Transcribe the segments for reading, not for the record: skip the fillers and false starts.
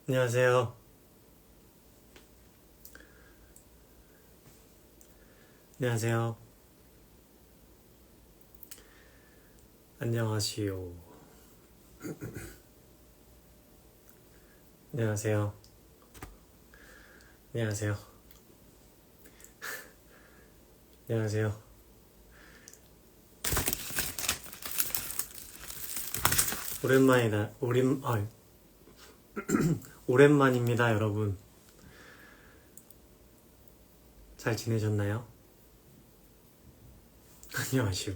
안녕하세요. 안녕하세요. 안녕하시오. 안녕하세요. 안녕하세요. 안녕하세요. 오랜만입니다, 여러분. 잘 지내셨나요? 안녕하시오.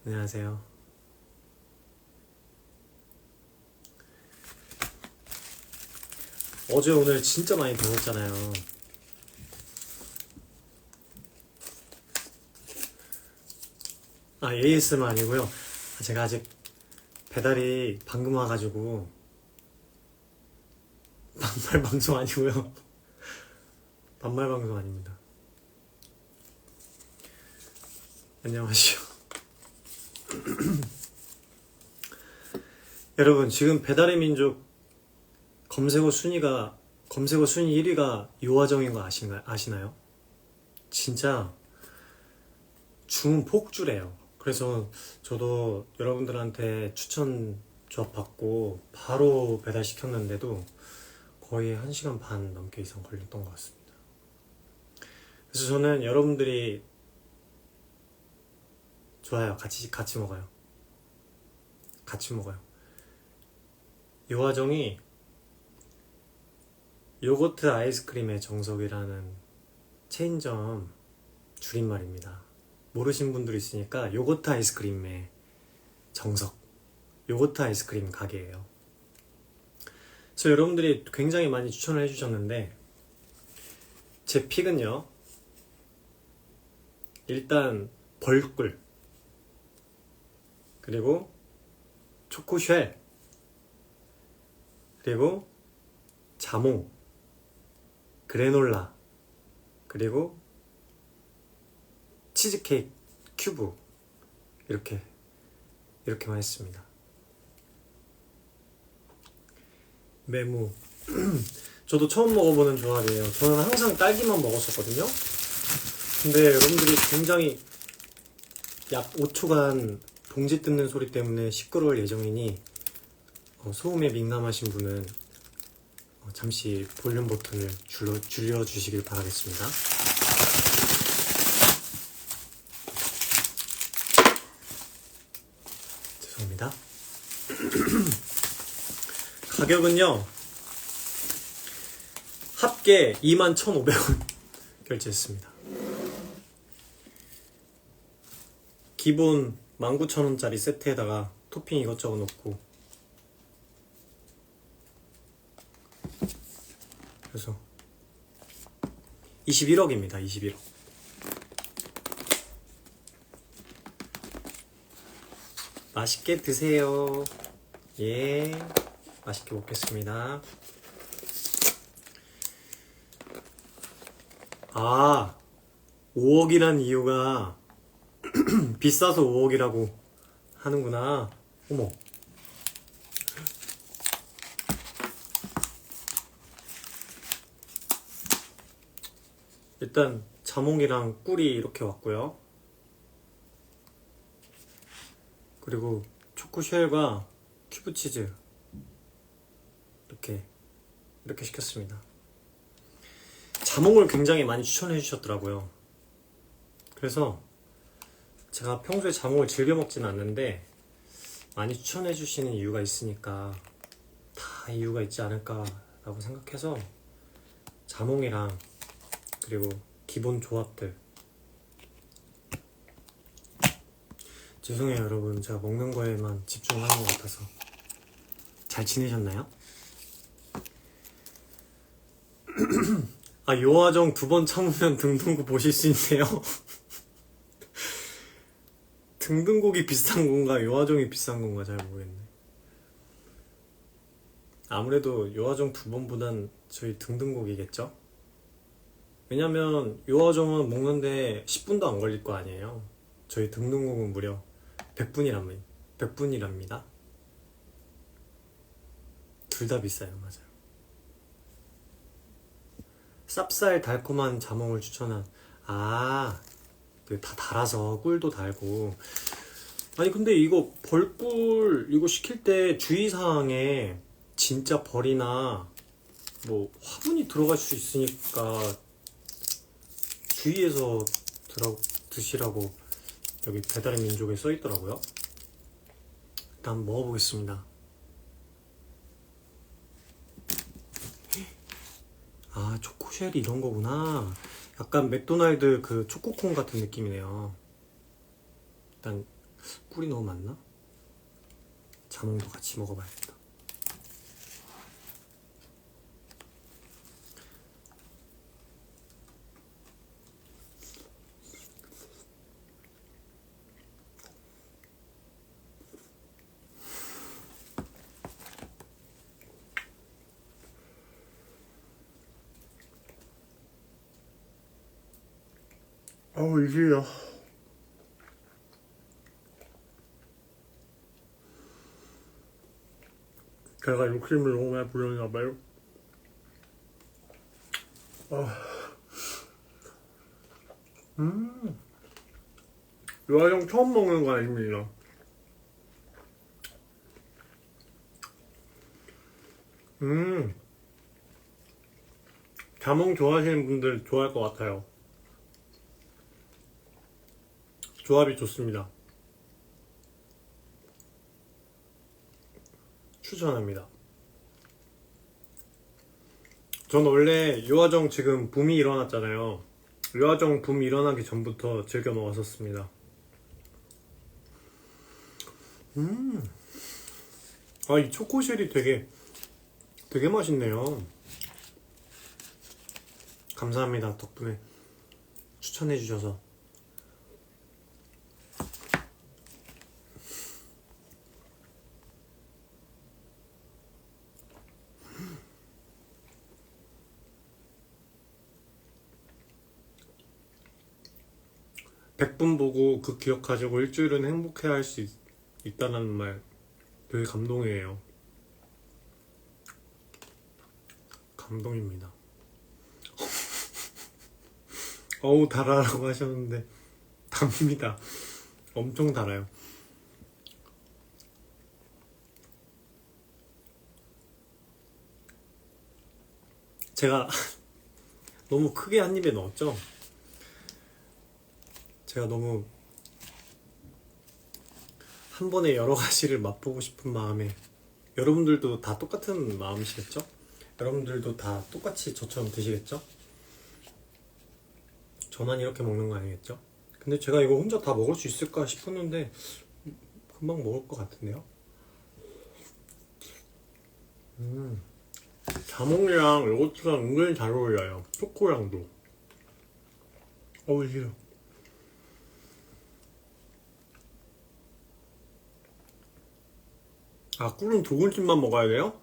안녕하세요. 어제 오늘 진짜 많이 더웠잖아요. ASMR 아니고요. 제가 아직 배달이 방금 와가지고 반말 방송 아니고요. 반말 방송 아닙니다. 안녕하시오. 여러분, 지금 배달의 민족 검색어 순위 1위가 요화정인 거 아시나요? 진짜 주문 폭주래요. 그래서 저도 여러분들한테 추천 조합 받고 바로 배달시켰는데도 거의 1시간 반 넘게 이상 걸렸던 것 같습니다. 그래서 저는 여러분들이 좋아요. 같이 먹어요. 같이 먹어요. 요화정이 요거트 아이스크림의 정석이라는 체인점 줄임말입니다. 모르신 분들 있으니까 요거트 아이스크림의 정석, 요거트 아이스크림 가게예요. 그래서 여러분들이 굉장히 많이 추천을 해주셨는데 제 픽은요, 일단 벌꿀, 그리고 초코쉘, 그리고 자몽, 그래놀라, 그리고 치즈케이크 큐브, 이렇게만 했습니다. 메무. 저도 처음 먹어보는 조합이에요. 저는 항상 딸기만 먹었었거든요. 근데 여러분들이 굉장히 약 5초간 봉지 뜯는 소리 때문에 시끄러울 예정이니 소음에 민감하신 분은 잠시 볼륨 버튼을 줄여주시길 바라겠습니다. 죄송합니다. 가격은요, 합계 21,500원 결제했습니다. 기본 19,000원짜리 세트에다가 토핑 이것저것 넣고, 그래서 21억입니다. 21억. 맛있게 드세요. 예, 맛있게 먹겠습니다. 5억이란 이유가 비싸서 5억이라고 하는구나. 어머. 일단 자몽이랑 꿀이 이렇게 왔고요. 그리고 초코쉘과 큐브치즈 이렇게 시켰습니다. 자몽을 굉장히 많이 추천해 주셨더라고요. 그래서 제가 평소에 자몽을 즐겨 먹지는 않는데 많이 추천해 주시는 이유가 있으니까 다 이유가 있지 않을까 라고 생각해서 자몽이랑 그리고 기본 조합들. 죄송해요 여러분, 제가 먹는 거에만 집중하는 것 같아서. 잘 지내셨나요? 요화정 2번 참으면 등등구 보실 수 있네요. 등등곡이 비싼 건가 요아정이 비싼 건가 잘 모르겠네. 아무래도 요아정 두 번보단 저희 등등곡이겠죠? 왜냐면 요아정은 먹는데 10분도 안 걸릴 거 아니에요. 저희 등등곡은 무려 100분이랍니다. 둘 다 비싸요. 맞아요. 쌉쌀 달콤한 자몽을 추천한. 그 다 달아서 꿀도 달고. 아니 근데 이거 벌꿀 이거 시킬 때 주의사항에 진짜 벌이나 뭐 화분이 들어갈 수 있으니까 주의해서 드시라고 여기 배달의 민족에 써있더라고요. 일단 먹어보겠습니다. 초코쉘이 이런 거구나. 약간 맥도날드 그 초코콘 같은 느낌이네요. 일단 꿀이 너무 많나? 자몽도 같이 먹어봐야겠다. 이게요. 제가 욕심을 너무 많이 부렸나봐요. 요아정 처음 먹는 거 아닙니다. 자몽 좋아하시는 분들 좋아할 것 같아요. 조합이 좋습니다. 추천합니다. 전 원래 요아정 지금 붐이 일어났잖아요. 요아정 붐 일어나기 전부터 즐겨 먹었었습니다. 이 초코쉘이 되게 맛있네요. 감사합니다. 덕분에 추천해주셔서. 백분 보고 그 기억하시고 일주일은 행복해야 할 수 있다는 말 되게 감동이에요. 감동입니다. 어우 달아라고 하셨는데 답니다. 엄청 달아요. 제가 너무 크게 한 입에 넣었죠? 제가 너무 한 번에 여러 가지를 맛보고 싶은 마음에, 여러분들도 다 똑같은 마음이시겠죠? 여러분들도 다 똑같이 저처럼 드시겠죠? 저만 이렇게 먹는 거 아니겠죠? 근데 제가 이거 혼자 다 먹을 수 있을까 싶었는데 금방 먹을 것 같은데요? 자몽이랑 요거트랑 은근히 잘 어울려요. 초코랑도. 싫어. 꿀은 두 군씩만 먹어야 돼요?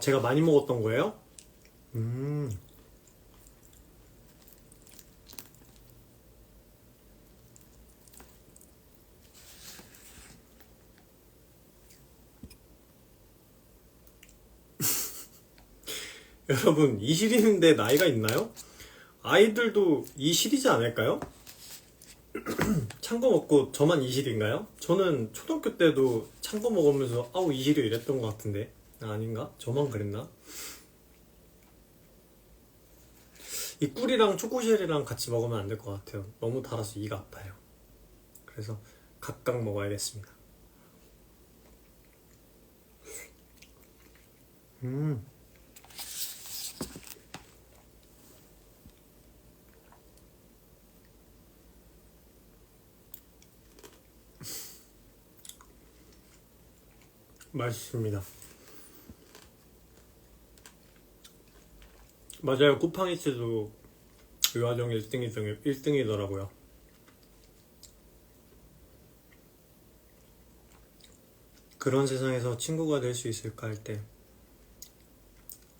제가 많이 먹었던 거예요? 여러분, 이실인데 나이가 있나요? 아이들도 이실이지 않을까요? 찬 거 먹고 저만 이실인가요? 저는 초등학교 때도 찬 거 먹으면서 이실이 이랬던 것 같은데. 아닌가? 저만 그랬나? 이 꿀이랑 초코쉘이랑 같이 먹으면 안 될 것 같아요. 너무 달아서 이가 아파요. 그래서 각각 먹어야겠습니다. 맛있습니다. 맞아요. 쿠팡이츠도 의화정 1등이더라고요. 그런 세상에서 친구가 될 수 있을까 할 때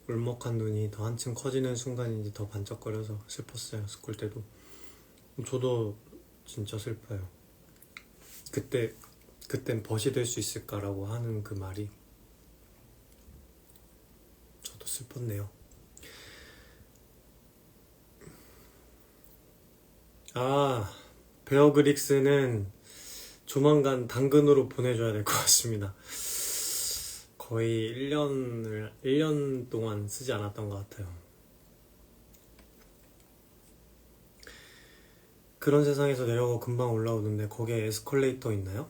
울먹한 눈이 더 한층 커지는 순간인지 더 반짝거려서 슬펐어요. 스쿨 때도. 저도 진짜 슬퍼요. 그땐 벗이 될 수 있을까라고 하는 그 말이 저도 슬펐네요. 베어 그릭스는 조만간 당근으로 보내줘야 될 것 같습니다. 거의 1년 동안 쓰지 않았던 것 같아요. 그런 세상에서 내려가고 금방 올라오는데 거기에 에스컬레이터 있나요?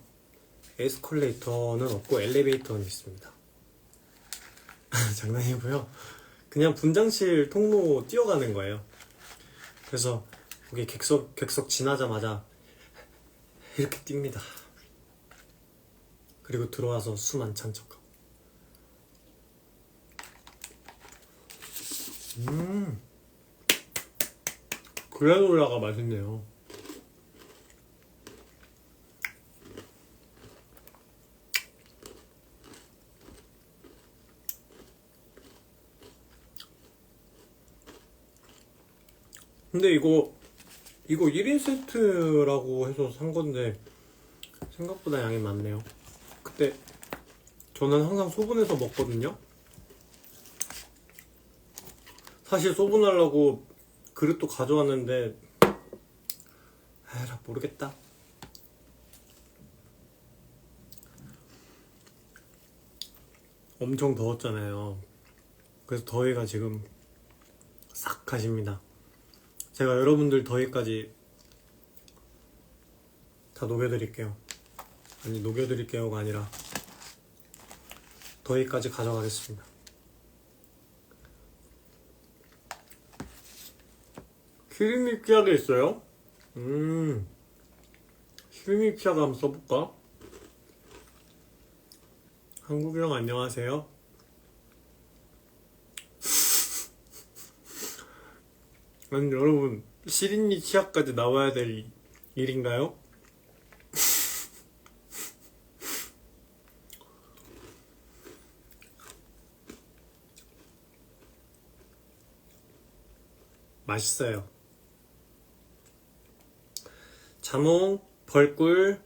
에스컬레이터는 없고 엘리베이터는 있습니다. 장난이고요. 그냥 분장실 통로 뛰어가는 거예요. 그래서 거기 객석 지나자마자 이렇게 뜁니다. 그리고 들어와서 숨 안 찬 척하고. 그래놀라가 맛있네요. 근데 이거 1인 세트라고 해서 산 건데 생각보다 양이 많네요. 그때 저는 항상 소분해서 먹거든요. 사실 소분하려고 그릇도 가져왔는데 에라 모르겠다. 엄청 더웠잖아요. 그래서 더위가 지금 싹 가십니다. 제가 여러분들 더위까지 다 녹여드릴게요. 아니 녹여드릴게요가 아니라 더위까지 가져가겠습니다. 키리미 피아가 있어요? 키리미 피아가 한번 써볼까? 한국형 안녕하세요. 아니 여러분 시린니 치아까지 나와야 될 일인가요? 맛있어요. 자몽, 벌꿀,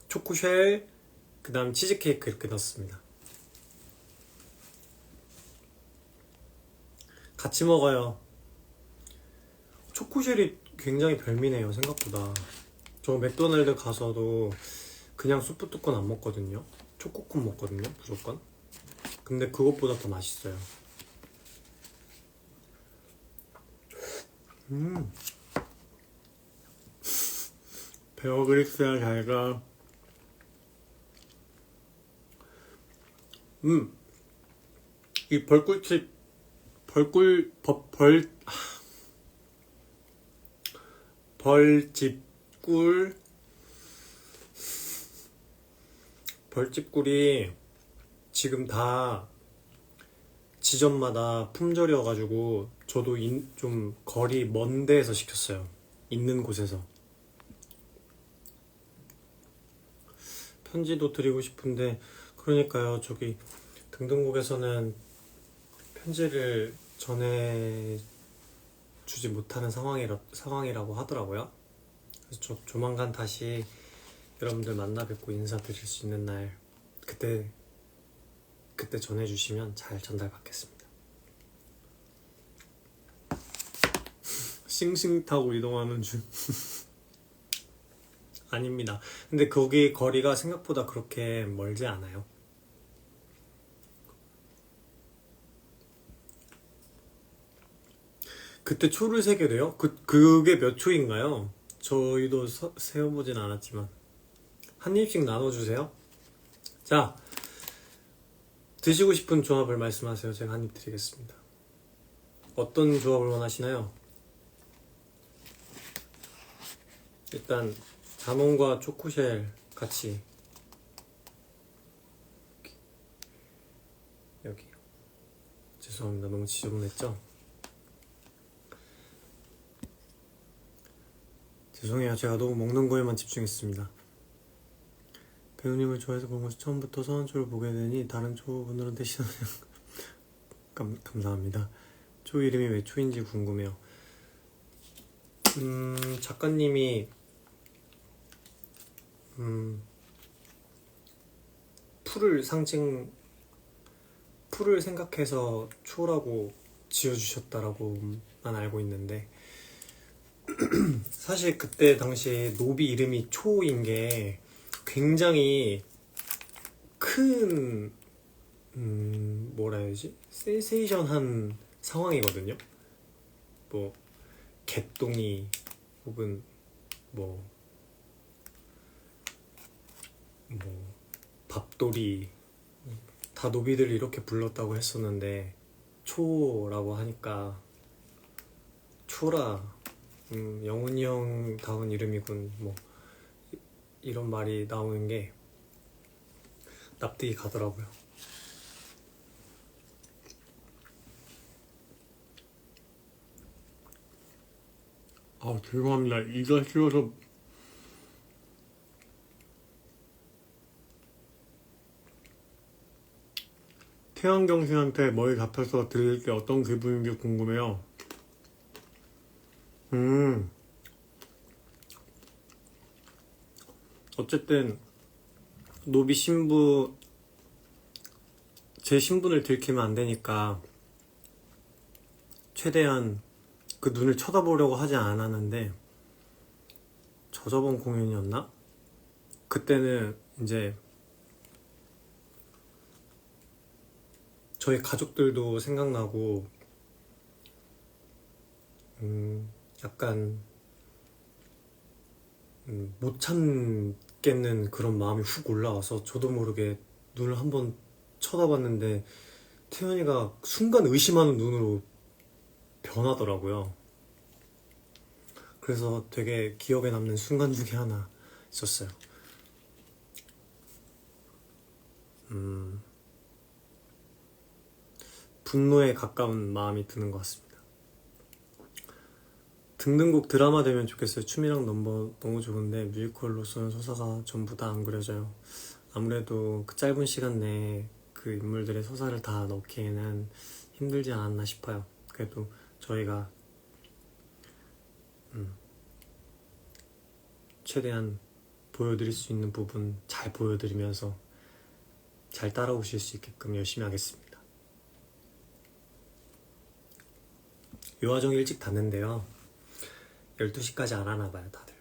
초코쉘, 그 다음 치즈케이크 이렇게 넣었습니다. 같이 먹어요. 초코쉘이 굉장히 별미네요. 생각보다. 저 맥도날드 가서도 그냥 소프트콘 안 먹거든요. 초코콘 먹거든요. 무조건. 근데 그것보다 더 맛있어요. 베어그릭스야 잘가. 이 벌꿀칩 벌집꿀이 지금 다 지점마다 품절이어가지고 저도 좀 거리 먼 데에서 시켰어요. 있는 곳에서. 편지도 드리고 싶은데 그러니까요. 저기 등등국에서는 편지를 전해주지 못하는 상황이라고 하더라고요. 그래서 저 조만간 다시 여러분들 만나 뵙고 인사드릴 수 있는 날 그때 전해주시면 잘 전달받겠습니다. 싱싱 타고 이동하는 중. 아닙니다. 근데 거기 거리가 생각보다 그렇게 멀지 않아요. 그때 초를 세게 돼요? 그게 몇 초인가요? 저희도 세어보진 않았지만 한 입씩 나눠주세요. 자, 드시고 싶은 조합을 말씀하세요. 제가 한 입 드리겠습니다. 어떤 조합을 원하시나요? 일단 자몽과 초코쉘 같이 여기 죄송합니다. 너무 지저분했죠? 죄송해요. 제가 너무 먹는 거에만 집중했습니다. 배우님을 좋아해서 본 것이 처음부터 서원초를 보게 되니 다른 초분들한테 시선을 감사합니다. 초 이름이 왜 초인지 궁금해요. 작가님이 풀을 생각해서 초라고 지어주셨다라고만 알고 있는데 사실 그때 당시에 노비 이름이 초인 게 굉장히 큰 뭐라 해야지? 센세이션한 상황이거든요. 뭐 개똥이 혹은 뭐 밥돌이 다 노비들 이렇게 불렀다고 했었는데 초라고 하니까 초라 영훈이 형 다운 이름이군 뭐 이런 말이 나오는 게 납득이 가더라고요. 아 죄송합니다. 이가 쉬워서 태양경 씨한테 머리 잡혀서 들을 때 어떤 기분인지 궁금해요. 어쨌든 노비 신부 제 신분을 들키면 안 되니까 최대한 그 눈을 쳐다보려고 하지 않았는데 저번 공연이었나? 그때는 이제 저희 가족들도 생각나고 약간 못 참겠는 그런 마음이 훅 올라와서 저도 모르게 눈을 한번 쳐다봤는데 태연이가 순간 의심하는 눈으로 변하더라고요. 그래서 되게 기억에 남는 순간 중에 하나 있었어요. 분노에 가까운 마음이 드는 것 같습니다. 등등곡 드라마 되면 좋겠어요. 춤이랑 넘버 너무 좋은데 뮤지컬로서는 서사가 전부 다 안 그려져요. 아무래도 그 짧은 시간 내에 그 인물들의 서사를 다 넣기에는 힘들지 않았나 싶어요. 그래도 저희가 최대한 보여드릴 수 있는 부분 잘 보여드리면서 잘 따라오실 수 있게끔 열심히 하겠습니다. 요화정 일찍 닫는데요. 12시까지 안 하나봐요 다들.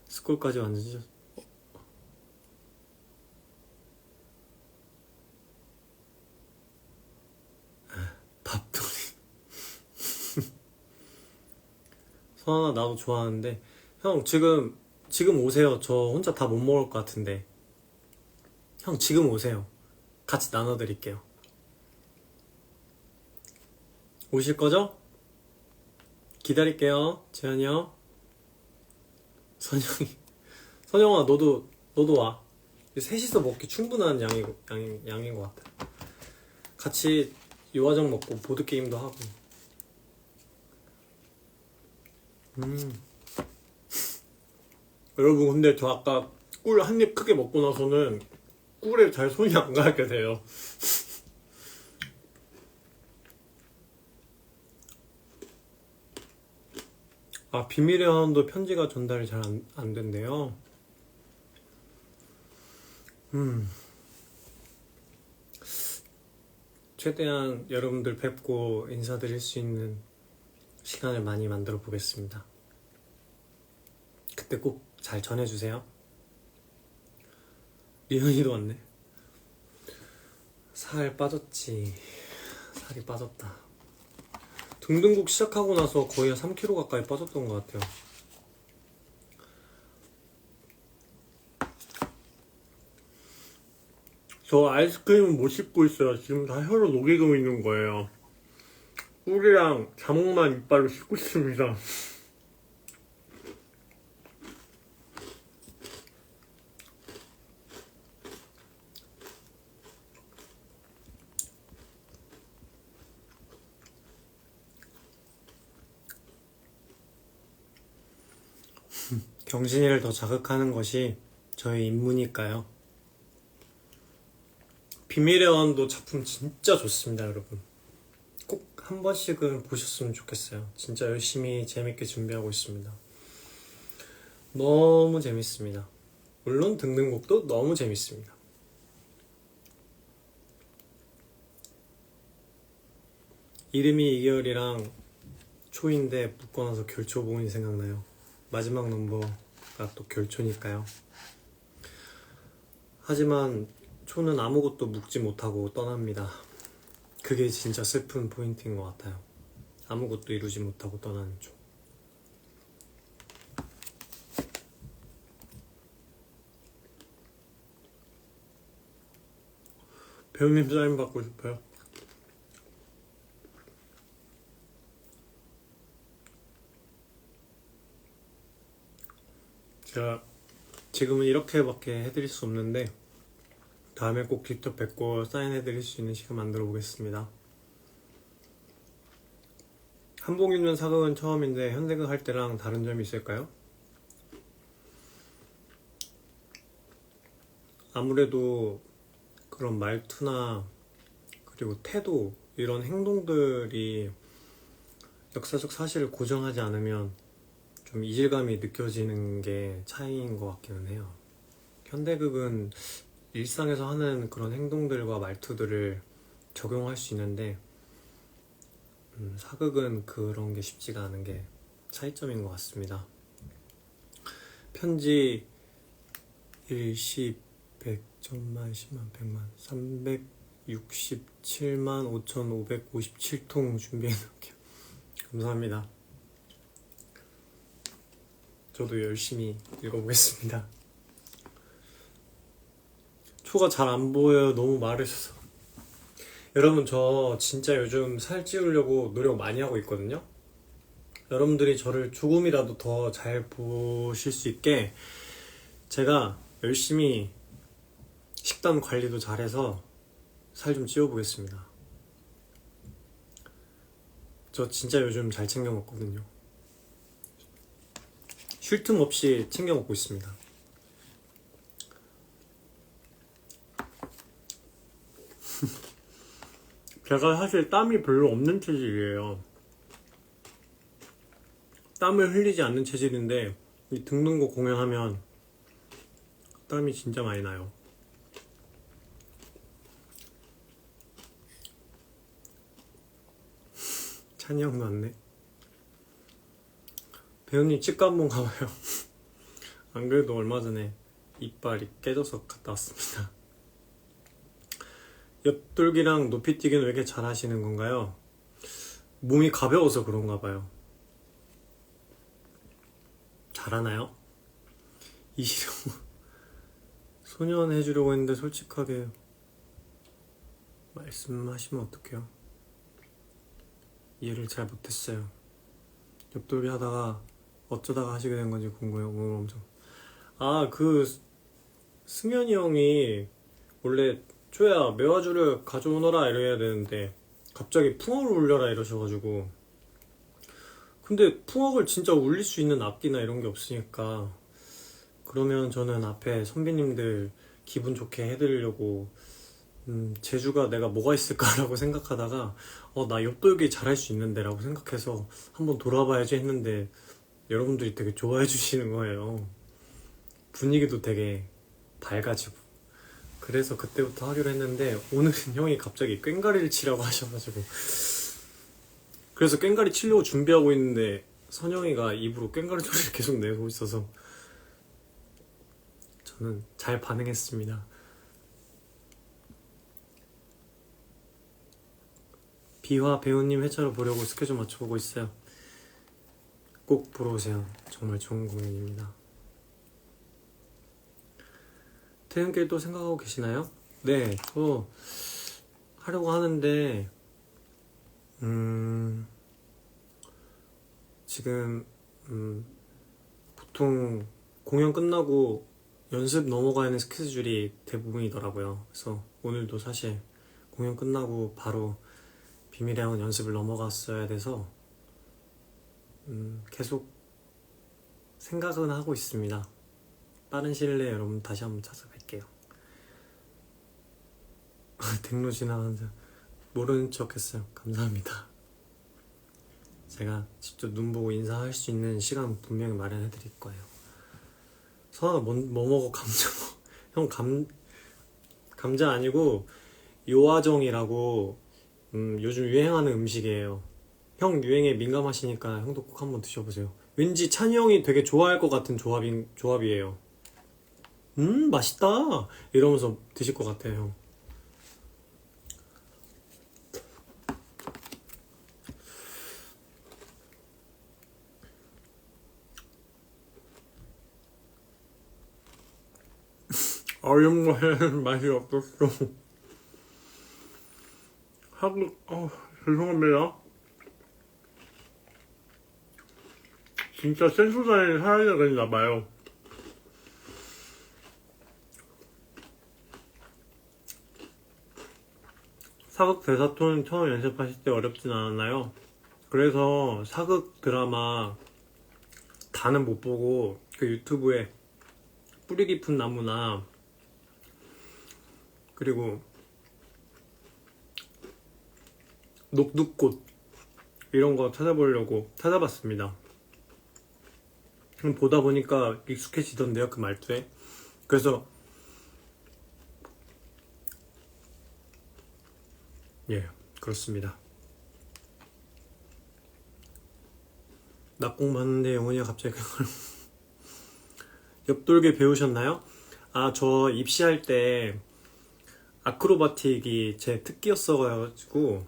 스쿨까지 완전히 밥돌이 선아 나도 좋아하는데 형 지금 오세요. 저 혼자 다 못 먹을 것 같은데 형 지금 오세요. 같이 나눠드릴게요. 오실 거죠? 기다릴게요. 재현이 형. 선영아 너도 와. 셋이서 먹기 충분한 양인 것 같아. 같이 요화정 먹고 보드게임도 하고. 여러분 근데 저 아까 꿀 한 입 크게 먹고 나서는 꿀에 잘 손이 안 가게 돼요. 아 비밀의 화원도 편지가 전달이 잘 안 된대요. 최대한 여러분들 뵙고 인사드릴 수 있는 시간을 많이 만들어 보겠습니다. 그때 꼭 잘 전해주세요. 리현이도 왔네. 살 빠졌지. 살이 빠졌다. 등등곡 시작하고 나서 거의 3kg 가까이 빠졌던 것 같아요. 저 아이스크림은 못 씹고 있어요. 지금 다 혀로 녹이고 있는 거예요. 꿀이랑 자몽만 이빨로 씹고 있습니다. 경신이를 더 자극하는 것이 저의 임무니까요. 비밀의 원도 작품 진짜 좋습니다, 여러분. 꼭 한 번씩은 보셨으면 좋겠어요. 진짜 열심히 재밌게 준비하고 있습니다. 너무 재밌습니다. 물론 등등곡도 너무 재밌습니다. 이름이 이결이랑 초인데 묶어놔서 결초 부분이 생각나요. 마지막 넘버가 또 결초니까요. 하지만 초는 아무것도 묵지 못하고 떠납니다. 그게 진짜 슬픈 포인트인 것 같아요. 아무것도 이루지 못하고 떠나는 초. 배우님 사인 받고 싶어요. 제가 지금은 이렇게밖에 해드릴 수 없는데 다음에 꼭 직접 뵙고 사인해드릴 수 있는 시간 만들어 보겠습니다. 한복 입는 사극은 처음인데 현대극 할 때랑 다른 점이 있을까요? 아무래도 그런 말투나 그리고 태도 이런 행동들이 역사적 사실을 고정하지 않으면 좀 이질감이 느껴지는 게 차이인 것 같기는 해요. 현대극은 일상에서 하는 그런 행동들과 말투들을 적용할 수 있는데 사극은 그런 게 쉽지가 않은 게 차이점인 것 같습니다. 편지 1, 10, 100, 1000만, 10만, 100만 367만 5557통 준비해 놓을게요. 감사합니다. 저도 열심히 읽어보겠습니다. 초가 잘 안 보여요. 너무 마르셔서. 여러분, 저 진짜 요즘 살 찌우려고 노력 많이 하고 있거든요. 여러분들이 저를 조금이라도 더 잘 보실 수 있게 제가 열심히 식단 관리도 잘해서 살 좀 찌워보겠습니다. 저 진짜 요즘 잘 챙겨 먹거든요. 쉴 틈 없이 챙겨 먹고 있습니다. 제가 사실 땀이 별로 없는 체질이에요. 땀을 흘리지 않는 체질인데 이 등등곡 공연하면 땀이 진짜 많이 나요. 찬이 형도 왔네. 배우님 치과 한번 가봐요. 안 그래도 얼마 전에 이빨이 깨져서 갔다 왔습니다. 옆돌기랑 높이뛰기는 왜 이렇게 잘하시는 건가요? 몸이 가벼워서 그런가 봐요. 잘하나요? 이시령 소년 해주려고 했는데 솔직하게 말씀하시면 어떡해요? 이해를 잘 못했어요. 옆돌기 하다가 어쩌다가 하시게 된 건지 궁금해요. 오늘 엄청. 승현이 형이 원래 초야 매화주를 가져오너라 이래야 되는데 갑자기 풍악을 울려라 이러셔가지고, 근데 풍악을 진짜 울릴 수 있는 악기나 이런 게 없으니까 그러면 저는 앞에 선배님들 기분 좋게 해드리려고 재주가 내가 뭐가 있을까라고 생각하다가 나 옆돌기 잘할 수 있는데 라고 생각해서 한번 돌아봐야지 했는데 여러분들이 되게 좋아해 주시는 거예요. 분위기도 되게 밝아지고. 그래서 그때부터 하기로 했는데 오늘은 형이 갑자기 꽹가리를 치라고 하셔가지고, 그래서 꽹가리 치려고 준비하고 있는데 선영이가 입으로 꽹가리 소리를 계속 내고 있어서 저는 잘 반응했습니다. 비화 배우님 회차로 보려고 스케줄 맞춰보고 있어요. 꼭 보러 오세요. 정말 좋은 공연입니다. 퇴근길 또 생각하고 계시나요? 네, 저 하려고 하는데 지금 보통 공연 끝나고 연습 넘어가는 스케줄이 대부분이더라고요. 그래서 오늘도 사실 공연 끝나고 바로 비밀의 학원 연습을 넘어갔어야 돼서 계속 생각은 하고 있습니다. 빠른 시일 내에 여러분 다시 한번 찾아뵐게요. 댕로 지나가는 모르는 척 했어요. 감사합니다. 제가 직접 눈 보고 인사할 수 있는 시간 분명히 마련해 드릴 거예요. 선아가 뭐 먹어? 감자 먹어. 형 감자 아니고 요아정이라고 요즘 유행하는 음식이에요. 형 유행에 민감하시니까 형도 꼭 한번 드셔보세요. 왠지 찬이 형이 되게 좋아할 것 같은 조합이에요. 맛있다 이러면서 드실 것 같아요, 형. 어려운 거에는 맛이 없었어. 죄송합니다. 진짜 센소사를 사야 되겠나봐요. 사극 대사톤 처음 연습하실 때 어렵진 않았나요? 그래서 사극 드라마 다는 못 보고 그 유튜브에 뿌리 깊은 나무나 그리고 녹두꽃 이런 거 찾아봤습니다. 보다 보니까 익숙해지던데요, 그 말투에. 그래서 예, 그렇습니다. 낙공 봤는데 영훈이가 갑자기 그걸 옆돌개 배우셨나요? 아, 저 입시할 때 아크로바틱이 제 특기였어가지고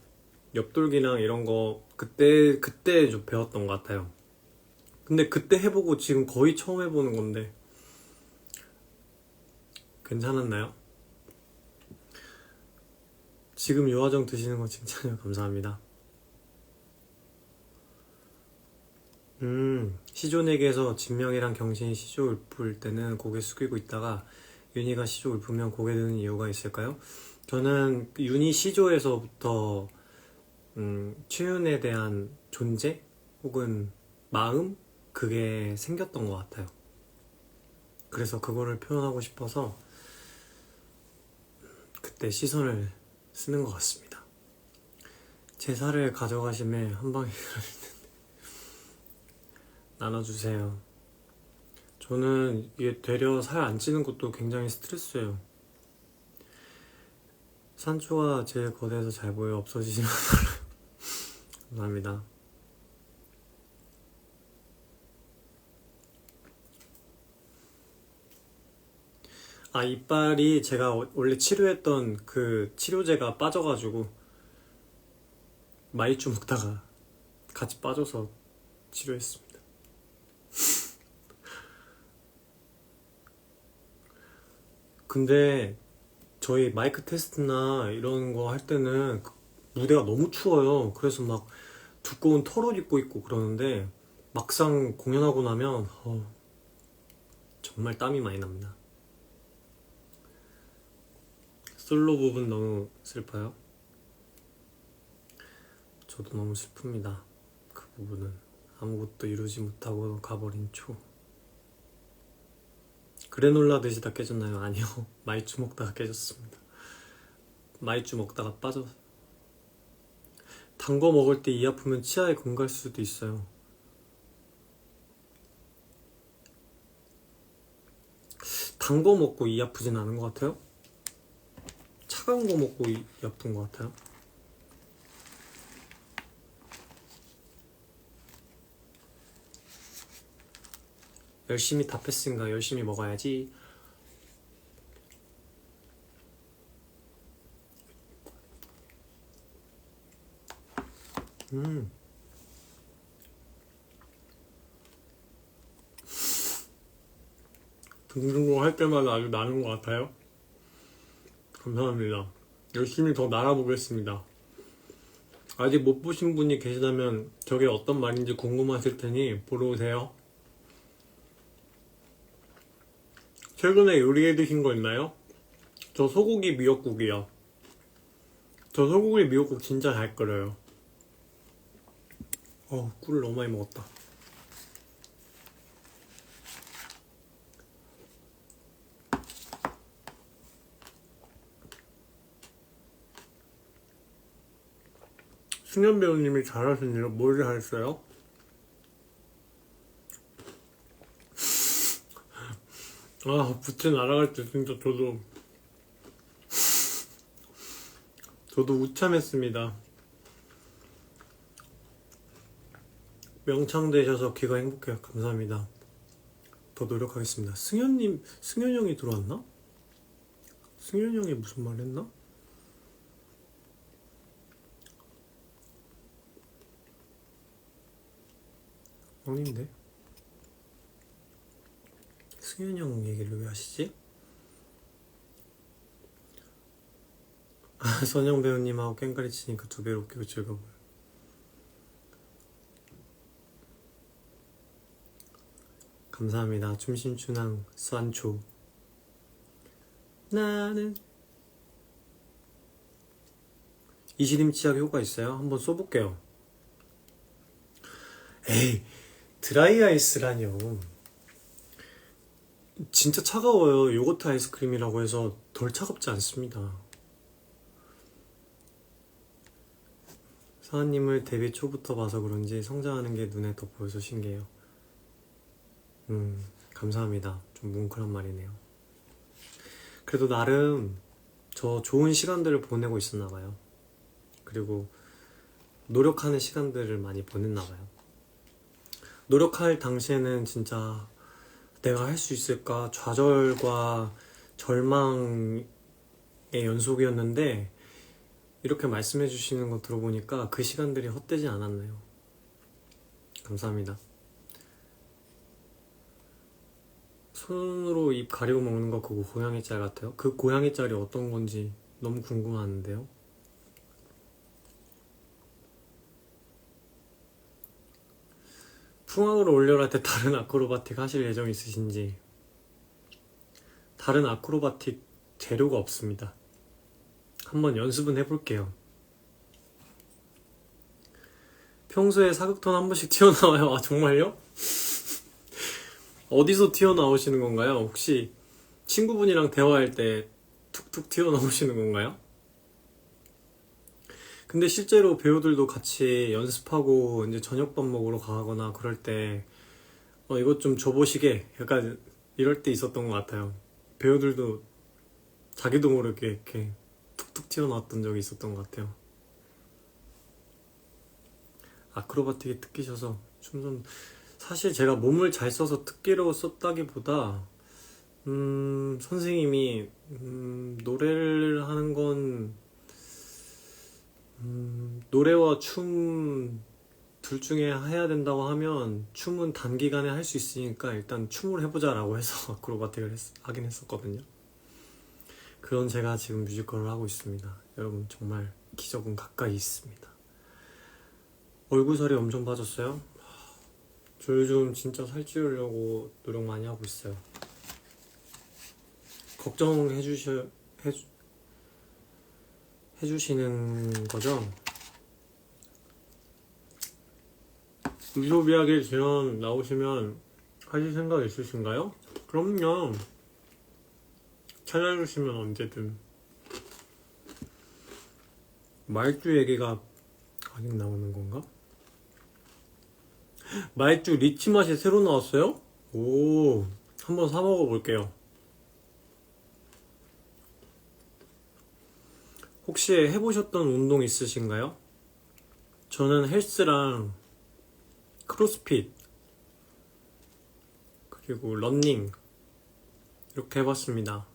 옆돌기랑 이런 거 그때 좀 배웠던 것 같아요. 근데 그때 해보고 지금 거의 처음 해보는 건데 괜찮았나요? 지금 요화정 드시는 거 칭찬해요. 감사합니다. 시조내기에서 진명이랑 경신이 시조 읊을 때는 고개 숙이고 있다가 윤희가 시조 읊으면 고개 드는 이유가 있을까요? 저는 윤희 시조에서부터 최윤에 대한 존재 혹은 마음 그게 생겼던 것 같아요. 그래서 그거를 표현하고 싶어서 그때 시선을 쓰는 것 같습니다. 제 살을 가져가심에 한 방에 나눠주세요. 저는 이게 되려 살 안 찌는 것도 굉장히 스트레스예요. 산초가 제일 거대해서 잘 보여. 없어지지만 말아요. 감사합니다. 아, 이빨이 제가 원래 치료했던 그 치료제가 빠져가지고 마이쮸 먹다가 같이 빠져서 치료했습니다. 근데 저희 마이크 테스트나 이런 거 할 때는 무대가 너무 추워요. 그래서 막 두꺼운 털옷 입고 있고 그러는데 막상 공연하고 나면 정말 땀이 많이 납니다. 솔로 부분 너무 슬퍼요? 저도 너무 슬픕니다. 그 부분은 아무것도 이루지 못하고 가버린 초. 그래놀라 드시다 깨졌나요? 아니요. 마이쮸 먹다가 깨졌습니다. 마이쮸 먹다가 빠져. 단 거 먹을 때 이 아프면 치아에 금 갈 수도 있어요. 단 거 먹고 이 아프진 않은 것 같아요? 차가운 거 먹고 이 아픈 것 같아요? 열심히 답했으니까 열심히 먹어야지. 등등고 할 때마다 아주 나는 것 같아요. 감사합니다. 열심히 더 날아보겠습니다. 아직 못 보신 분이 계시다면 저게 어떤 말인지 궁금하실 테니 보러 오세요. 최근에 요리해 드신 거 있나요? 저 소고기 미역국이요. 저 소고기 미역국 진짜 잘 끓여요. 꿀을 너무 많이 먹었다. 승현 배우님이 잘하시네요. 뭘 잘했어요? 아, 부채 날아갈 때 진짜 저도 우참했습니다. 명창되셔서 귀가 행복해요. 감사합니다. 더 노력하겠습니다. 승현 형이 들어왔나? 승현 형이 무슨 말 했나? 아닌데? 승현 형 얘기를 왜 하시지? 아, 선영 배우님하고 깽가리 치니까 2배로 웃기고 즐거워요. 감사합니다. 춤심춘항 산초. 나는 이시림 치약 효과 있어요? 한번 써볼게요. 에이, 드라이 아이스라뇨. 진짜 차가워요. 요거트 아이스크림이라고 해서 덜 차갑지 않습니다. 사한님을 데뷔 초부터 봐서 그런지 성장하는 게 눈에 더 보여서 신기해요. 감사합니다. 좀 뭉클한 말이네요. 그래도 나름 저 좋은 시간들을 보내고 있었나봐요. 그리고 노력하는 시간들을 많이 보냈나봐요. 노력할 당시에는 진짜 내가 할 수 있을까 좌절과 절망의 연속이었는데 이렇게 말씀해 주시는 거 들어보니까 그 시간들이 헛되지 않았네요. 감사합니다. 손으로 입 가리고 먹는 거 그거 고양이 짤 같아요? 그 고양이 짤이 어떤 건지 너무 궁금한데요. 풍악으로 올려라 할 때 다른 아크로바틱 하실 예정 있으신지. 다른 아크로바틱 재료가 없습니다. 한번 연습은 해볼게요. 평소에 사극톤 한 번씩 튀어나와요. 아, 정말요? 어디서 튀어나오시는 건가요? 혹시 친구분이랑 대화할 때 툭툭 튀어나오시는 건가요? 근데 실제로 배우들도 같이 연습하고 이제 저녁밥 먹으러 가거나 그럴 때 이것 좀 줘보시게 약간 이럴 때 있었던 것 같아요. 배우들도 자기도 모르게 이렇게 툭툭 튀어나왔던 적이 있었던 것 같아요. 아크로바틱이 특기셔서 춤선 사실 제가 몸을 잘 써서 특기로 썼다기보다 선생님이 노래를 하는 건 노래와 춤 둘 중에 해야 된다고 하면 춤은 단기간에 할 수 있으니까 일단 춤을 해보자 라고 해서 아크로바틱을 하긴 했었거든요. 그런 제가 지금 뮤지컬을 하고 있습니다. 여러분 정말 기적은 가까이 있습니다. 얼굴살이 엄청 빠졌어요? 저 요즘 진짜 살찌우려고 노력 많이 하고 있어요. 걱정해 해주시는 거죠? 유소비하게 지원 나오시면 하실 생각 있으신가요? 그럼요. 찾아주시면 언제든. 말주 얘기가 아직 나오는 건가? 말주 리치 맛이 새로 나왔어요? 오, 한번 사 먹어볼게요. 혹시 해보셨던 운동 있으신가요? 저는 헬스랑 크로스핏 그리고 러닝 이렇게 해봤습니다.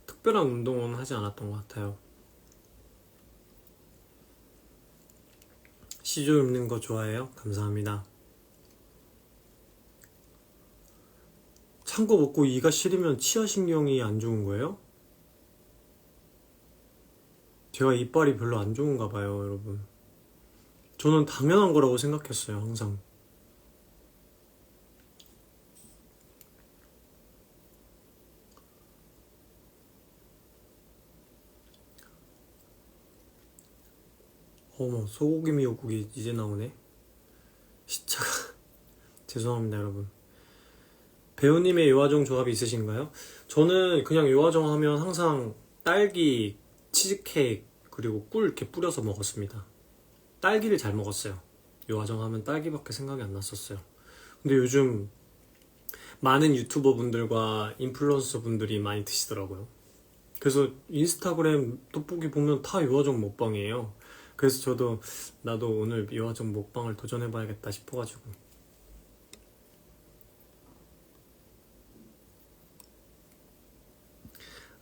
특별한 운동은 하지 않았던 것 같아요. 시조 읽는 거 좋아해요? 감사합니다. 찬 거 먹고 이가 시리면 치아신경이 안 좋은 거예요? 제가 이빨이 별로 안 좋은가 봐요, 여러분. 저는 당연한 거라고 생각했어요, 항상. 어머, 소고기 미역국이 이제 나오네. 시차가 죄송합니다, 여러분. 배우님의 요아정 조합이 있으신가요? 저는 그냥 요아정 하면 항상 딸기, 치즈케이크, 그리고 꿀 이렇게 뿌려서 먹었습니다. 딸기를 잘 먹었어요. 요아정 하면 딸기밖에 생각이 안 났었어요. 근데 요즘 많은 유튜버 분들과 인플루언서 분들이 많이 드시더라고요. 그래서 인스타그램 돋보기 보면 다 요아정 먹방이에요. 그래서 저도 나도 오늘 요아정 먹방을 도전해봐야겠다 싶어가지고.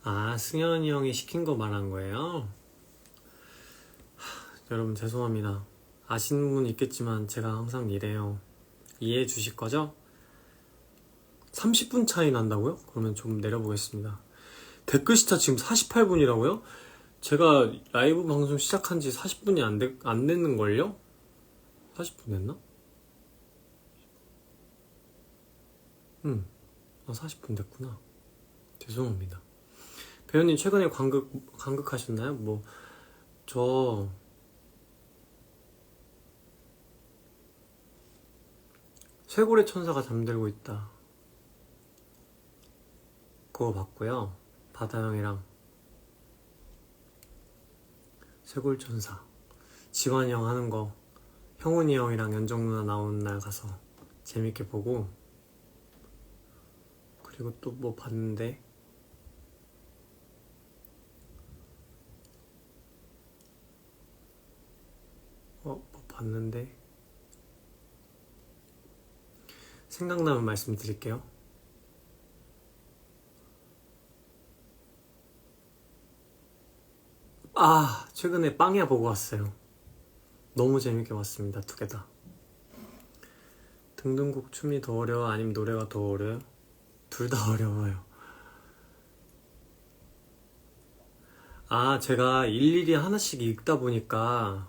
아, 승현이 형이 시킨 거 말한 거예요? 여러분 죄송합니다. 아시는 분 있겠지만 제가 항상 이래요. 이해해 주실 거죠? 30분 차이 난다고요? 그러면 좀 내려보겠습니다. 댓글 시차 지금 48분이라고요? 제가 라이브 방송 시작한 지 40분이 안 됐는걸요? 40분 됐나? 40분 됐구나. 죄송합니다. 배우님 최근에 관극하셨나요? 저 쇄골의 천사가 잠들고 있다. 그거 봤고요. 바다형이랑 쇄골천사. 지환이 형 하는 거 형훈이 형이랑 연정 누나 나오는 날 가서 재밌게 보고, 그리고 또 뭐 봤는데 뭐 봤는데 생각나면 말씀드릴게요. 아, 최근에 빵야 보고 왔어요. 너무 재밌게 봤습니다. 두 개 다. 등등곡 춤이 더 어려워? 아니면 노래가 더 어려워요? 둘 다 어려워요. 아, 제가 일일이 하나씩 읽다 보니까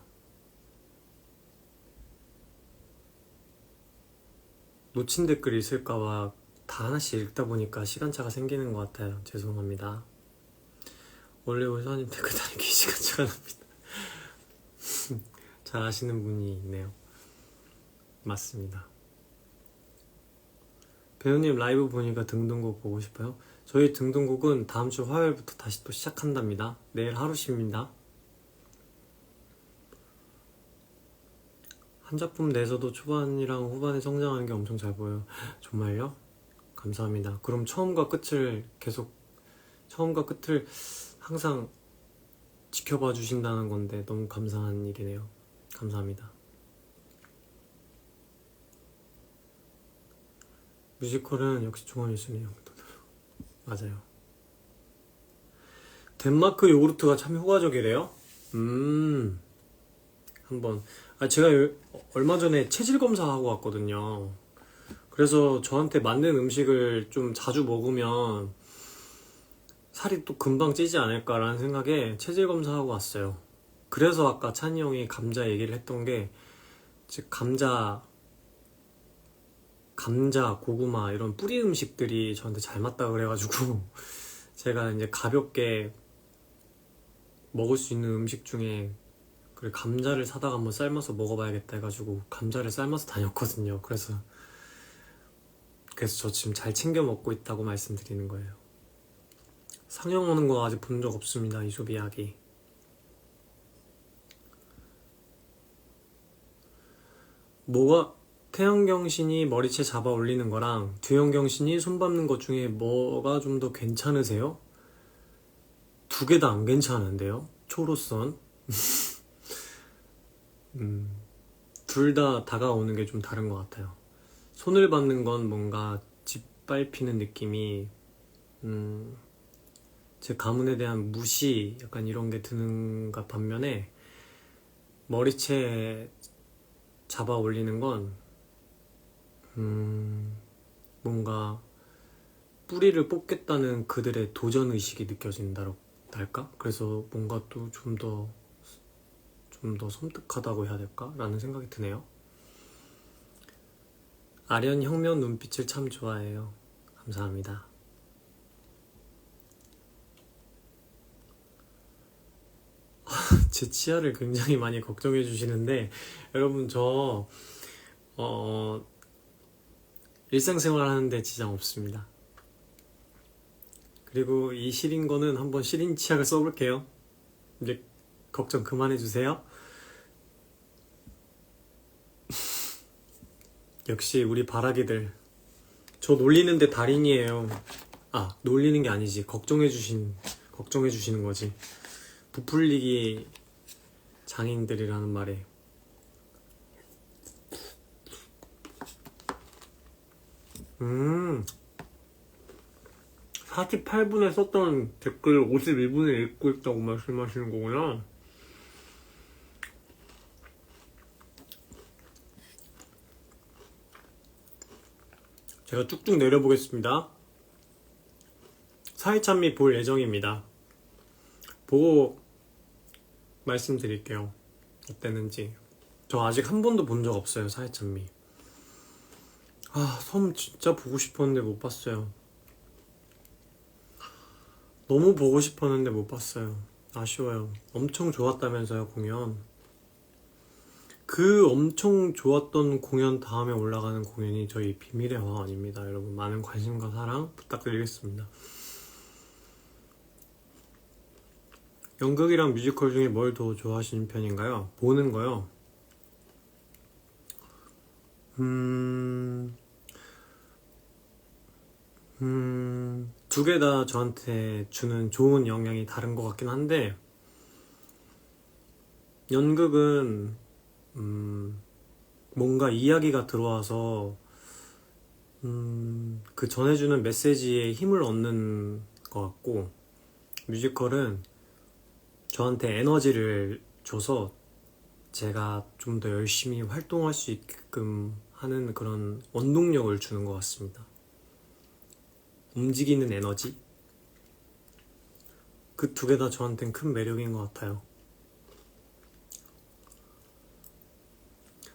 놓친 댓글 있을까봐 다 하나씩 읽다 보니까 시간차가 생기는 것 같아요. 죄송합니다. 원래 우선님 댓글 달리기 시간차가 납니다. 잘 아시는 분이 있네요. 맞습니다. 배우님 라이브 보니까 등등곡 보고 싶어요? 저희 등등곡은 다음 주 화요일부터 다시 또 시작한답니다. 내일 하루 쉽니다. 한 작품 내서도 초반이랑 후반에 성장하는 게 엄청 잘 보여요. 정말요? 감사합니다. 그럼 처음과 끝을 항상 지켜봐 주신다는 건데 너무 감사한 일이네요. 감사합니다. 뮤지컬은 역시 종합예술이에요. 맞아요. 덴마크 요구르트가 참 효과적이래요? 한번. 제가 얼마 전에 체질 검사하고 왔거든요. 그래서 저한테 맞는 음식을 좀 자주 먹으면 살이 또 금방 찌지 않을까라는 생각에 체질 검사하고 왔어요. 그래서 아까 찬이 형이 감자 얘기를 했던 게, 즉 감자, 고구마 이런 뿌리 음식들이 저한테 잘 맞다 그래가지고 제가 이제 가볍게 먹을 수 있는 음식 중에 그래 감자를 사다가 한번 삶아서 먹어봐야겠다 해가지고 감자를 삶아서 다녔거든요. 그래서 저 지금 잘 챙겨 먹고 있다고 말씀드리는 거예요. 상영하는 거 아직 본 적 없습니다. 이솝이야기. 태양경신이 머리채 잡아 올리는 거랑 두영경신이 손 밟는 것 중에 뭐가 좀 더 괜찮으세요? 두 개 다 안 괜찮은데요? 초로선. 둘 다 다가오는 게 좀 다른 것 같아요. 손을 밟는 건 뭔가 짓밟히는 느낌이 제 가문에 대한 무시 약간 이런 게 드는가 반면에 머리채 잡아 올리는 건 뭔가 뿌리를 뽑겠다는 그들의 도전의식이 느껴진다 할까? 그래서 뭔가 또 좀 더 섬뜩하다고 해야 될까? 라는 생각이 드네요. 아련 혁명 눈빛을 참 좋아해요. 감사합니다. 제 치아를 굉장히 많이 걱정해 주시는데 여러분 저 일상생활 하는데 지장 없습니다. 그리고 이 시린 거는 한번 시린 치약을 써볼게요. 이제 걱정 그만해주세요. 역시 우리 바라기들. 저 놀리는데 달인이에요. 아, 놀리는 게 아니지. 걱정해주시는 거지. 부풀리기 장인들이라는 말에. 48분에 썼던 댓글 51분에 읽고 있다고 말씀하시는 거구나. 제가 쭉쭉 내려보겠습니다. 사회찬미 볼 예정입니다. 보고 말씀드릴게요. 어땠는지. 저 아직 한 번도 본 적 없어요, 사회찬미. 아, 섬 진짜 보고 싶었는데 못 봤어요. 너무 보고 싶었는데 못 봤어요. 아쉬워요. 엄청 좋았다면서요, 공연. 그 엄청 좋았던 공연 다음에 올라가는 공연이 저희 비밀의 화환입니다. 여러분 많은 관심과 사랑 부탁드리겠습니다. 연극이랑 뮤지컬 중에 뭘 더 좋아하시는 편인가요? 보는 거요? 두 개 다 저한테 주는 좋은 영향이 다른 것 같긴 한데, 연극은 뭔가 이야기가 들어와서 그 전해주는 메시지에 힘을 얻는 것 같고, 뮤지컬은 저한테 에너지를 줘서 제가 좀 더 열심히 활동할 수 있게끔 하는 그런 원동력을 주는 것 같습니다. 움직이는 에너지? 그 두 개 다 저한텐 큰 매력인 것 같아요.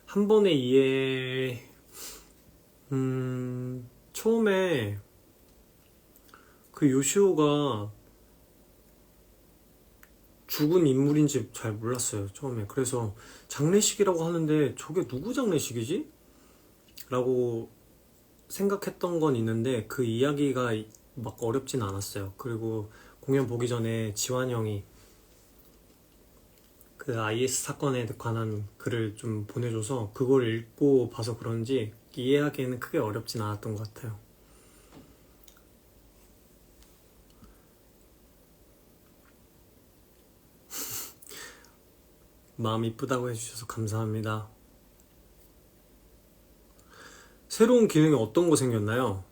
한 번에 이해, 처음에 그 요시오가 죽은 인물인지 잘 몰랐어요, 처음에. 그래서 장례식이라고 하는데 저게 누구 장례식이지? 라고 생각했던 건 있는데 그 이야기가 막 어렵진 않았어요. 그리고 공연 보기 전에 지환 형이 그 IS 사건에 관한 글을 좀 보내줘서 그걸 읽고 봐서 그런지 이해하기에는 크게 어렵진 않았던 것 같아요. 마음 이쁘다고 해주셔서 감사합니다. 새로운 기능이 어떤 거 생겼나요?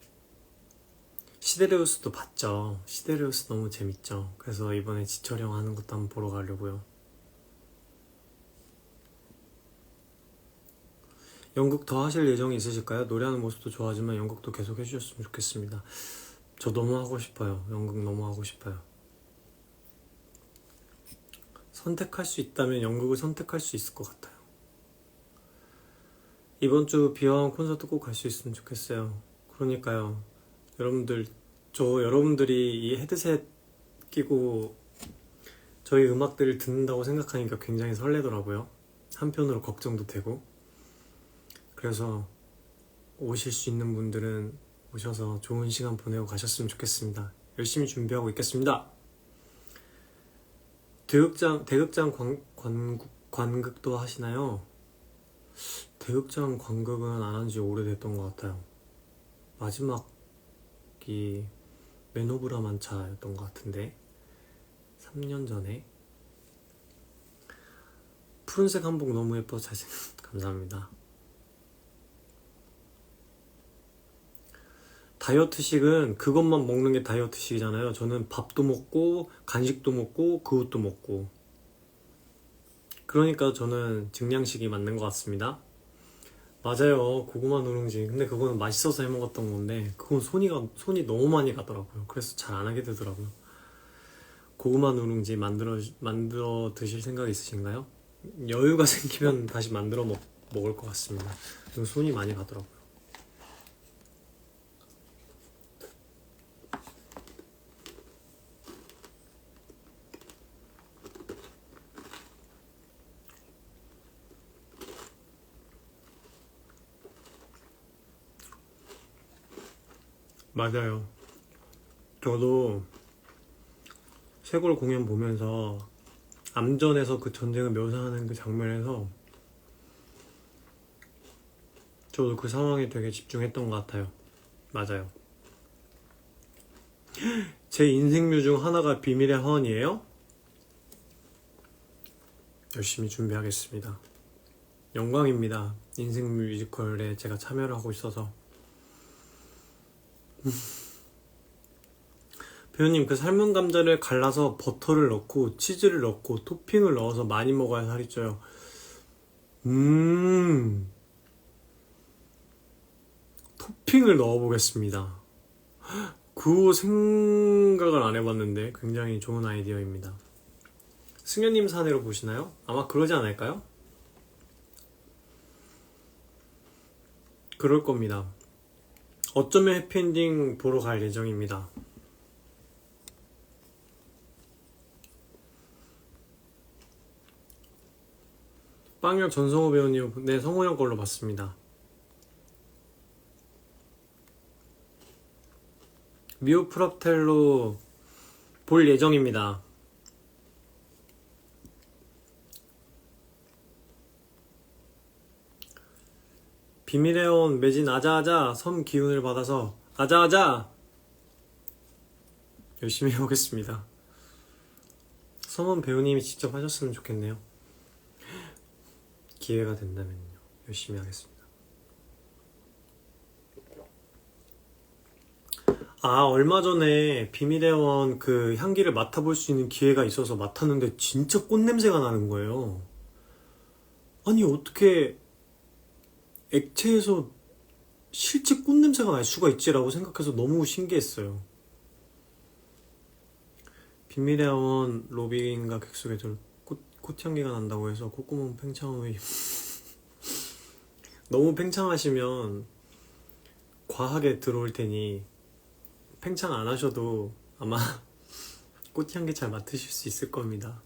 시데레우스도 봤죠. 시데레우스 너무 재밌죠. 그래서 이번에 지철형 하는 것도 한번 보러 가려고요. 연극 더 하실 예정이 있으실까요? 노래하는 모습도 좋아하지만 연극도 계속 해주셨으면 좋겠습니다. 저 너무 하고 싶어요. 연극 너무 하고 싶어요. 선택할 수 있다면 연극을 선택할 수 있을 것 같아요. 이번 주 비화원 콘서트 꼭 갈 수 있으면 좋겠어요. 그러니까요. 여러분들이 이 헤드셋 끼고 저희 음악들을 듣는다고 생각하니까 굉장히 설레더라고요. 한편으로 걱정도 되고. 그래서 오실 수 있는 분들은 오셔서 좋은 시간 보내고 가셨으면 좋겠습니다. 열심히 준비하고 있겠습니다. 대극장 관극도 하시나요? 대극장 관극은 안 한 지 오래됐던 것 같아요. 마지막이 맨 오브 라 만차였던 것 같은데 3년 전에. 푸른색 한복 너무 예뻐. 감사합니다. 다이어트식은 그것만 먹는 게 다이어트식이잖아요. 저는 밥도 먹고 간식도 먹고 그것도 먹고. 그러니까 저는 증량식이 맞는 것 같습니다. 맞아요. 고구마 누룽지. 근데 그거는 맛있어서 해 먹었던 건데 그건 손이 너무 많이 가더라고요. 그래서 잘 안 하게 되더라고요. 고구마 누룽지 만들어 드실 생각 있으신가요? 여유가 생기면 다시 만들어 먹을 것 같습니다. 손이 많이 가더라고요. 맞아요. 저도 쇄골 공연 보면서 암전에서 그 전쟁을 묘사하는 그 장면에서 저도 그 상황에 되게 집중했던 것 같아요. 맞아요. 제 인생묘 중 하나가 비밀의 화원이에요? 열심히 준비하겠습니다. 영광입니다. 인생 뮤지컬에 제가 참여를 하고 있어서. 배우님, 그 삶은 감자를 갈라서 버터를 넣고 치즈를 넣고 토핑을 넣어서 많이 먹어야 살이 쪄요. 토핑을 넣어보겠습니다. 그 생각을 안 해봤는데 굉장히 좋은 아이디어입니다. 승현님 사내로 보시나요? 아마 그러지 않을까요? 그럴 겁니다. 어쩌면 해피엔딩 보러 갈 예정입니다. 빵역 전성호 배우님, 네, 성호 형 걸로 봤습니다. 미오 프랍텔로 볼 예정입니다. 비밀의 온 매진 아자아자 섬 기운을 받아서 아자아자 열심히 해보겠습니다. 섬은 배우님이 직접 하셨으면 좋겠네요. 기회가 된다면요. 열심히 하겠습니다. 아, 얼마 전에 비밀의 원 그 향기를 맡아볼 수 있는 기회가 있어서 맡았는데 진짜 꽃냄새가 나는 거예요. 아니, 어떻게 액체에서 실제 꽃냄새가 날 수가 있지라고 생각해서 너무 신기했어요. 비밀의 원 로비인가 객석에 꽃향기가 난다고 해서 콧구멍 팽창의 너무 팽창하시면 과하게 들어올 테니 팽창 안 하셔도 아마 꽃향기 잘 맡으실 수 있을 겁니다.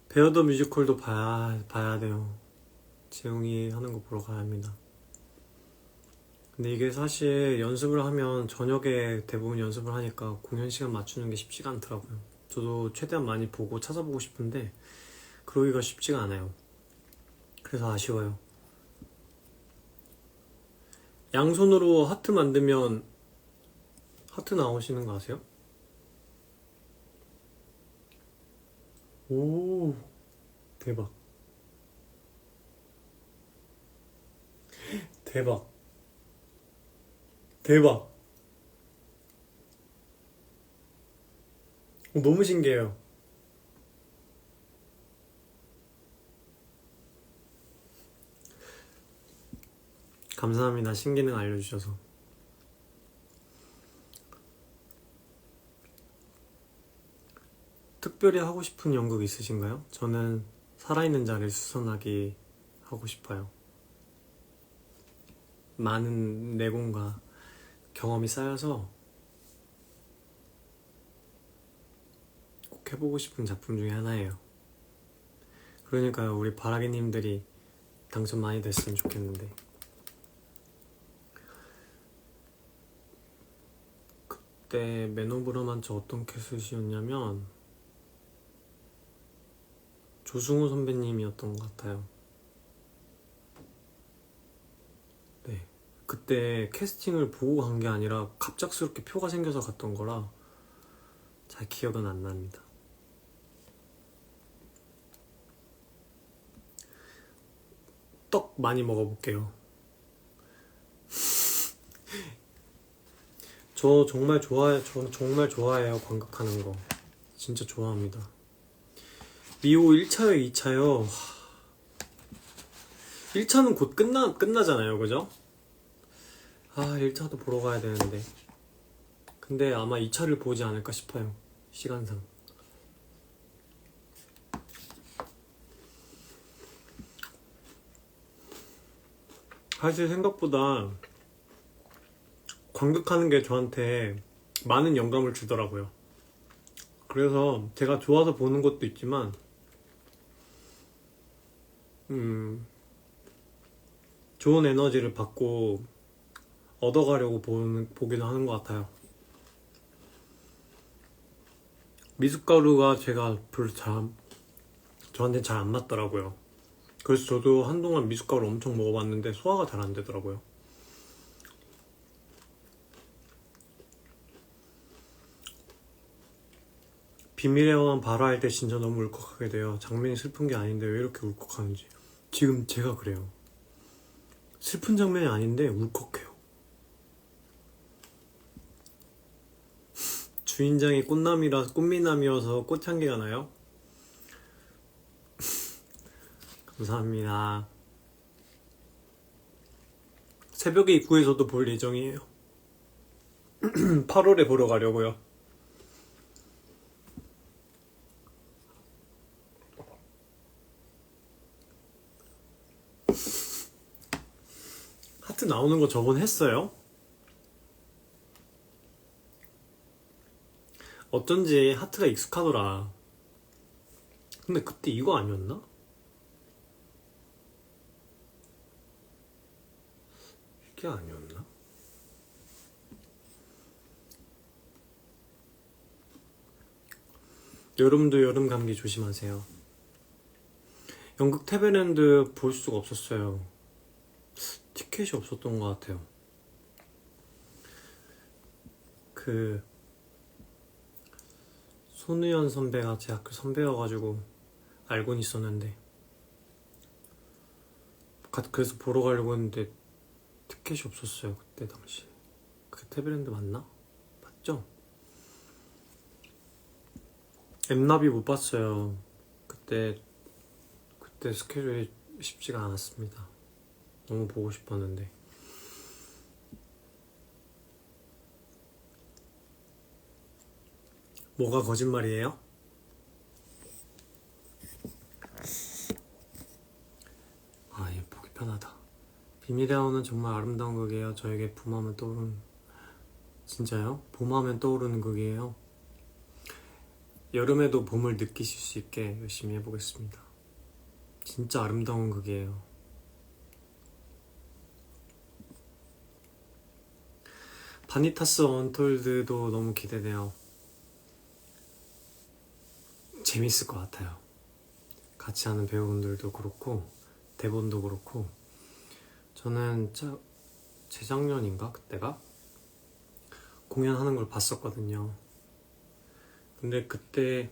베어더 뮤지컬도 봐야 돼요. 재웅이 하는 거 보러 가야 합니다. 근데 이게 사실 연습을 하면 저녁에 대부분 연습을 하니까 공연 시간 맞추는 게 쉽지가 않더라고요. 저도 최대한 많이 보고 찾아보고 싶은데 그러기가 쉽지가 않아요. 그래서 아쉬워요. 양손으로 하트 만들면 하트 나오시는 거 아세요? 오, 대박. 대박. 대박. 너무 신기해요. 감사합니다. 신기능 알려주셔서. 특별히 하고 싶은 연극 있으신가요? 저는 살아있는 자를 수선하기 하고 싶어요. 많은 내공과 경험이 쌓여서 꼭 해보고 싶은 작품 중에 하나예요. 그러니까요, 우리 바라기님들이 당첨 많이 됐으면 좋겠는데. 그때 맨 오브 로만츠 어떤 캐스트였냐면 조승우 선배님이었던 것 같아요. 네, 그때 캐스팅을 보고 간 게 아니라 갑작스럽게 표가 생겨서 갔던 거라 잘 기억은 안 납니다. 떡 많이 먹어볼게요. 저 정말 좋아해요. 관극하는 거 진짜 좋아합니다. 미호 1차요 2차요? 1차는 곧 끝나잖아요, 그죠? 아, 1차도 보러 가야 되는데. 근데 아마 2차를 보지 않을까 싶어요, 시간상. 사실 생각보다 관극하는 게 저한테 많은 영감을 주더라고요. 그래서 제가 좋아서 보는 것도 있지만 좋은 에너지를 받고 얻어가려고 보기도 하는 것 같아요. 미숫가루가 제가 별로 저한테 잘 안 맞더라고요. 그래서 저도 한동안 미숫가루 엄청 먹어봤는데 소화가 잘 안 되더라고요. 비밀의 화원 바로 할 때 진짜 너무 울컥하게 돼요. 장면이 슬픈 게 아닌데 왜 이렇게 울컥하는지. 지금 제가 그래요. 슬픈 장면이 아닌데 울컥해요. 주인장이 꽃미남이어서 꽃향기가 나요? 감사합니다. 새벽에 입구에서도 볼 예정이에요. 8월에 보러 가려고요. 하트 나오는 거 저번 했어요? 어쩐지 하트가 익숙하더라. 근데 그때 이거 아니었나? 이게 아니었나? 여러분도 여름 감기 조심하세요. 연극 테베랜드 볼 수가 없었어요. 티켓이 없었던 것 같아요. 손우연 선배가 제 학교 선배여가지고 알고는 있었는데, 그래서 보러 가려고 했는데 티켓이 없었어요. 그때 당시. 그 테베랜드 맞나? 맞죠? 엠나비 못 봤어요. 그때 스케줄이 쉽지가 않았습니다. 너무 보고 싶었는데. 뭐가 거짓말이에요? 아, 얘 보기 편하다. 비밀의 화원은 정말 아름다운 극이에요. 저에게 봄하면 떠오르는. 진짜요? 봄하면 떠오르는 극이에요. 여름에도 봄을 느끼실 수 있게 열심히 해보겠습니다. 진짜 아름다운 극이에요. 바니타스 언톨드도 너무 기대돼요. 재밌을 것 같아요. 같이 하는 배우분들도 그렇고 대본도 그렇고. 저는 재작년인가 그때가 공연하는 걸 봤었거든요. 근데 그때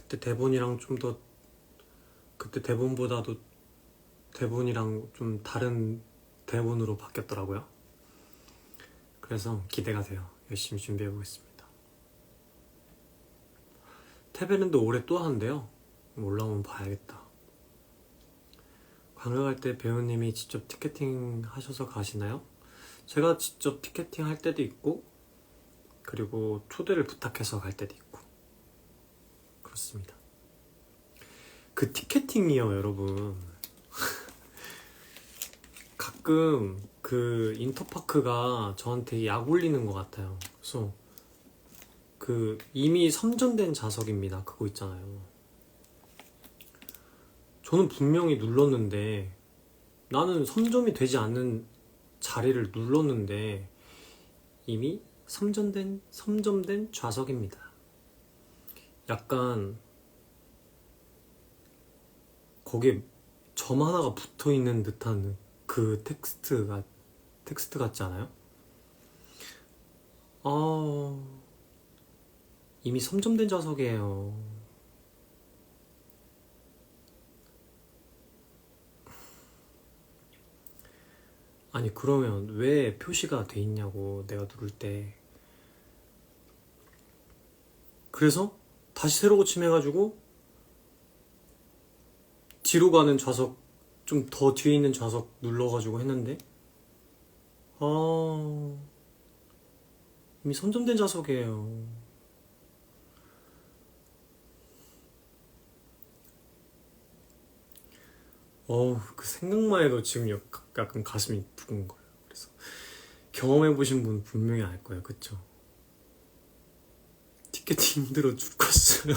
대본이랑 좀 더, 그때 대본보다도 대본이랑 좀 다른 대본으로 바뀌었더라고요. 그래서 기대가 돼요. 열심히 준비해보겠습니다. 테베랜드 올해 또 하는데요. 올라오면 봐야겠다. 관광 갈 때 배우님이 직접 티켓팅 하셔서 가시나요? 제가 직접 티켓팅 할 때도 있고, 그리고 초대를 부탁해서 갈 때도 있고, 그렇습니다. 그 티켓팅이요, 여러분. 가끔 그 인터파크가 저한테 약 올리는 것 같아요. 그래서 이미 선전된 좌석입니다. 그거 있잖아요. 저는 분명히 눌렀는데, 나는 선점이 되지 않는 자리를 눌렀는데 이미 선점된 좌석입니다. 약간 거기에 점 하나가 붙어있는 듯한 그 텍스트 같지 않아요? 이미 선점된 좌석이에요. 아니 그러면 왜 표시가 돼 있냐고, 내가 누를 때. 그래서 다시 새로 고침해가지고 뒤로 가는 좌석, 좀 더 뒤에 있는 좌석 눌러가지고 했는데 이미 선점된 좌석이에요. 그 생각만 해도 지금 약간 가슴이 두근 거예요. 그래서 경험해보신 분 분명히 알 거예요. 그쵸? 티켓팅 힘들어 죽겠어요.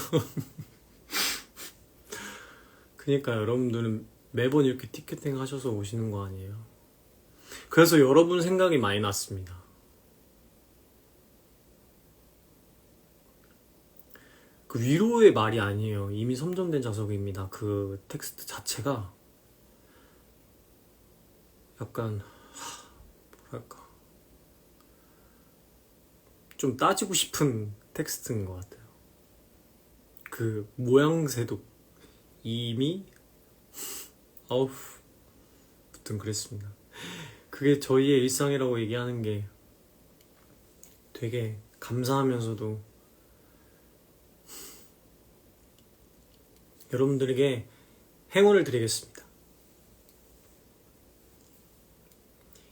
그니까 여러분들은 매번 이렇게 티켓팅 하셔서 오시는 거 아니에요? 그래서 여러분 생각이 많이 났습니다. 그 위로의 말이 아니에요. 이미 선점된 자석입니다. 그 텍스트 자체가 약간 뭐랄까 좀 따지고 싶은 텍스트인 것 같아요. 그 모양새도 이미 아우 아무튼 그랬습니다. 그게 저희의 일상이라고 얘기하는 게 되게 감사하면서도 여러분들에게 행운을 드리겠습니다.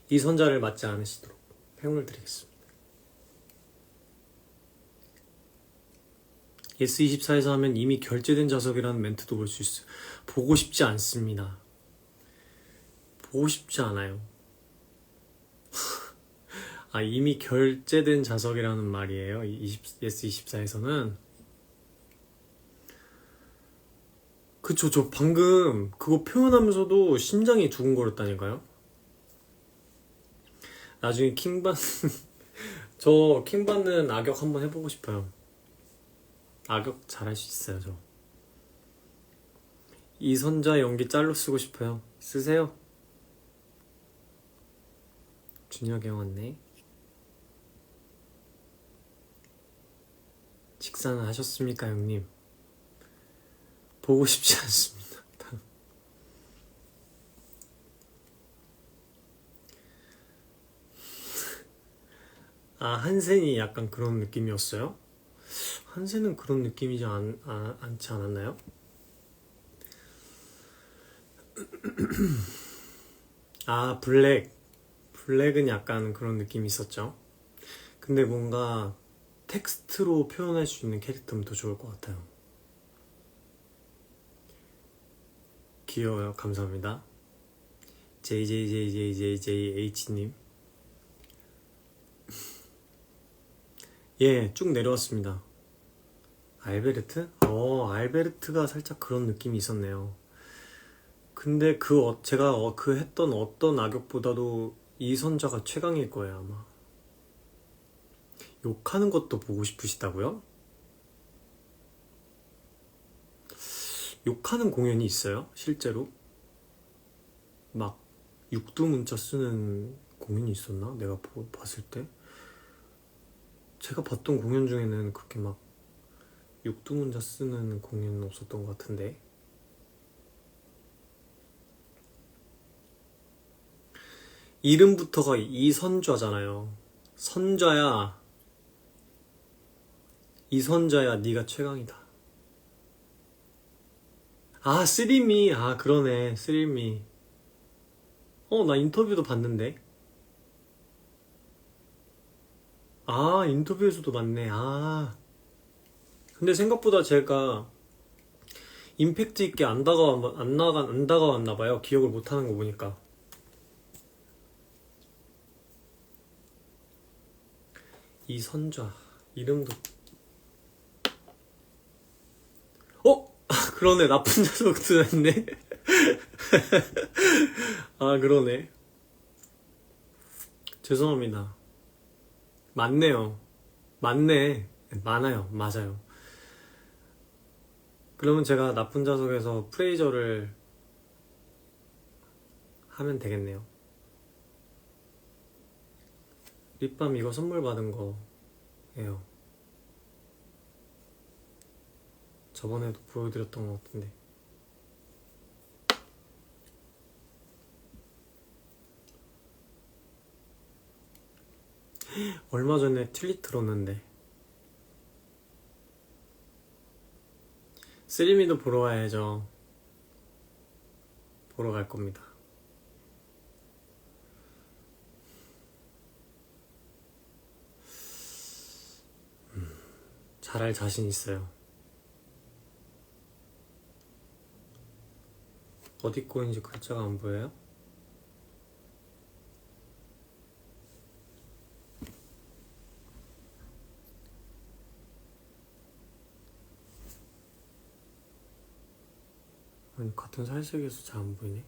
이 선자를 맞지 않으시도록 행운을 드리겠습니다. S24에서 하면 이미 결제된 자석이라는 멘트도 볼 수 있어요. 보고 싶지 않습니다. 보고 싶지 않아요. 아, 이미 결제된 자석이라는 말이에요. S24에서는. 그쵸, 저 방금 그거 표현하면서도 심장이 두근거렸다니까요. 나중에 저 킹받는 악역 한번 해보고 싶어요. 악역 잘할 수 있어요, 저. 이선자 연기 짤로 쓰고 싶어요. 쓰세요. 준혁이 형 왔네. 식사는 하셨습니까, 형님? 보고 싶지 않습니다. 아, 한센이 약간 그런 느낌이었어요? 한센은 그런 느낌이지 않지 않았나요? 아, 블랙은 약간 그런 느낌이 있었죠. 근데 뭔가 텍스트로 표현할 수 있는 캐릭터면 더 좋을 것 같아요. 귀여워요. 감사합니다. JJJJJJH님. 예, 쭉 내려왔습니다. 알베르트? 알베르트가 살짝 그런 느낌이 있었네요. 근데 제가 했던 어떤 악역보다도 이 선자가 최강일 거예요, 아마. 욕하는 것도 보고 싶으시다고요? 욕하는 공연이 있어요? 실제로? 막 육두문자 쓰는 공연이 있었나? 내가 봤을 때? 제가 봤던 공연 중에는 그렇게 막 육두문자 쓰는 공연은 없었던 것 같은데. 이름부터가 이선좌잖아요. 선좌야. 이선좌야 네가 최강이다. 아, 쓰리미. 아, 그러네. 쓰리미. 나 인터뷰도 봤는데. 아, 인터뷰에서도 봤네. 아. 근데 생각보다 제가 임팩트 있게 안 다가왔나 봐요. 기억을 못 하는 거 보니까. 이선좌. 이름도. 그러네. 나쁜 자석도 했네. 아, 그러네. 죄송합니다. 맞네요. 맞네. 많아요. 맞아요. 그러면 제가 나쁜 자석에서 프레이저를 하면 되겠네요. 립밤 이거 선물 받은 거예요. 저번에도 보여드렸던 것 같은데. 얼마 전에 틸릿 들었는데. 쓰리미도 보러 와야죠. 보러 갈 겁니다. 잘할 자신 있어요. 어디 거인지 글자가 안 보여요? 아니, 같은 살색에서 잘 안 보이네.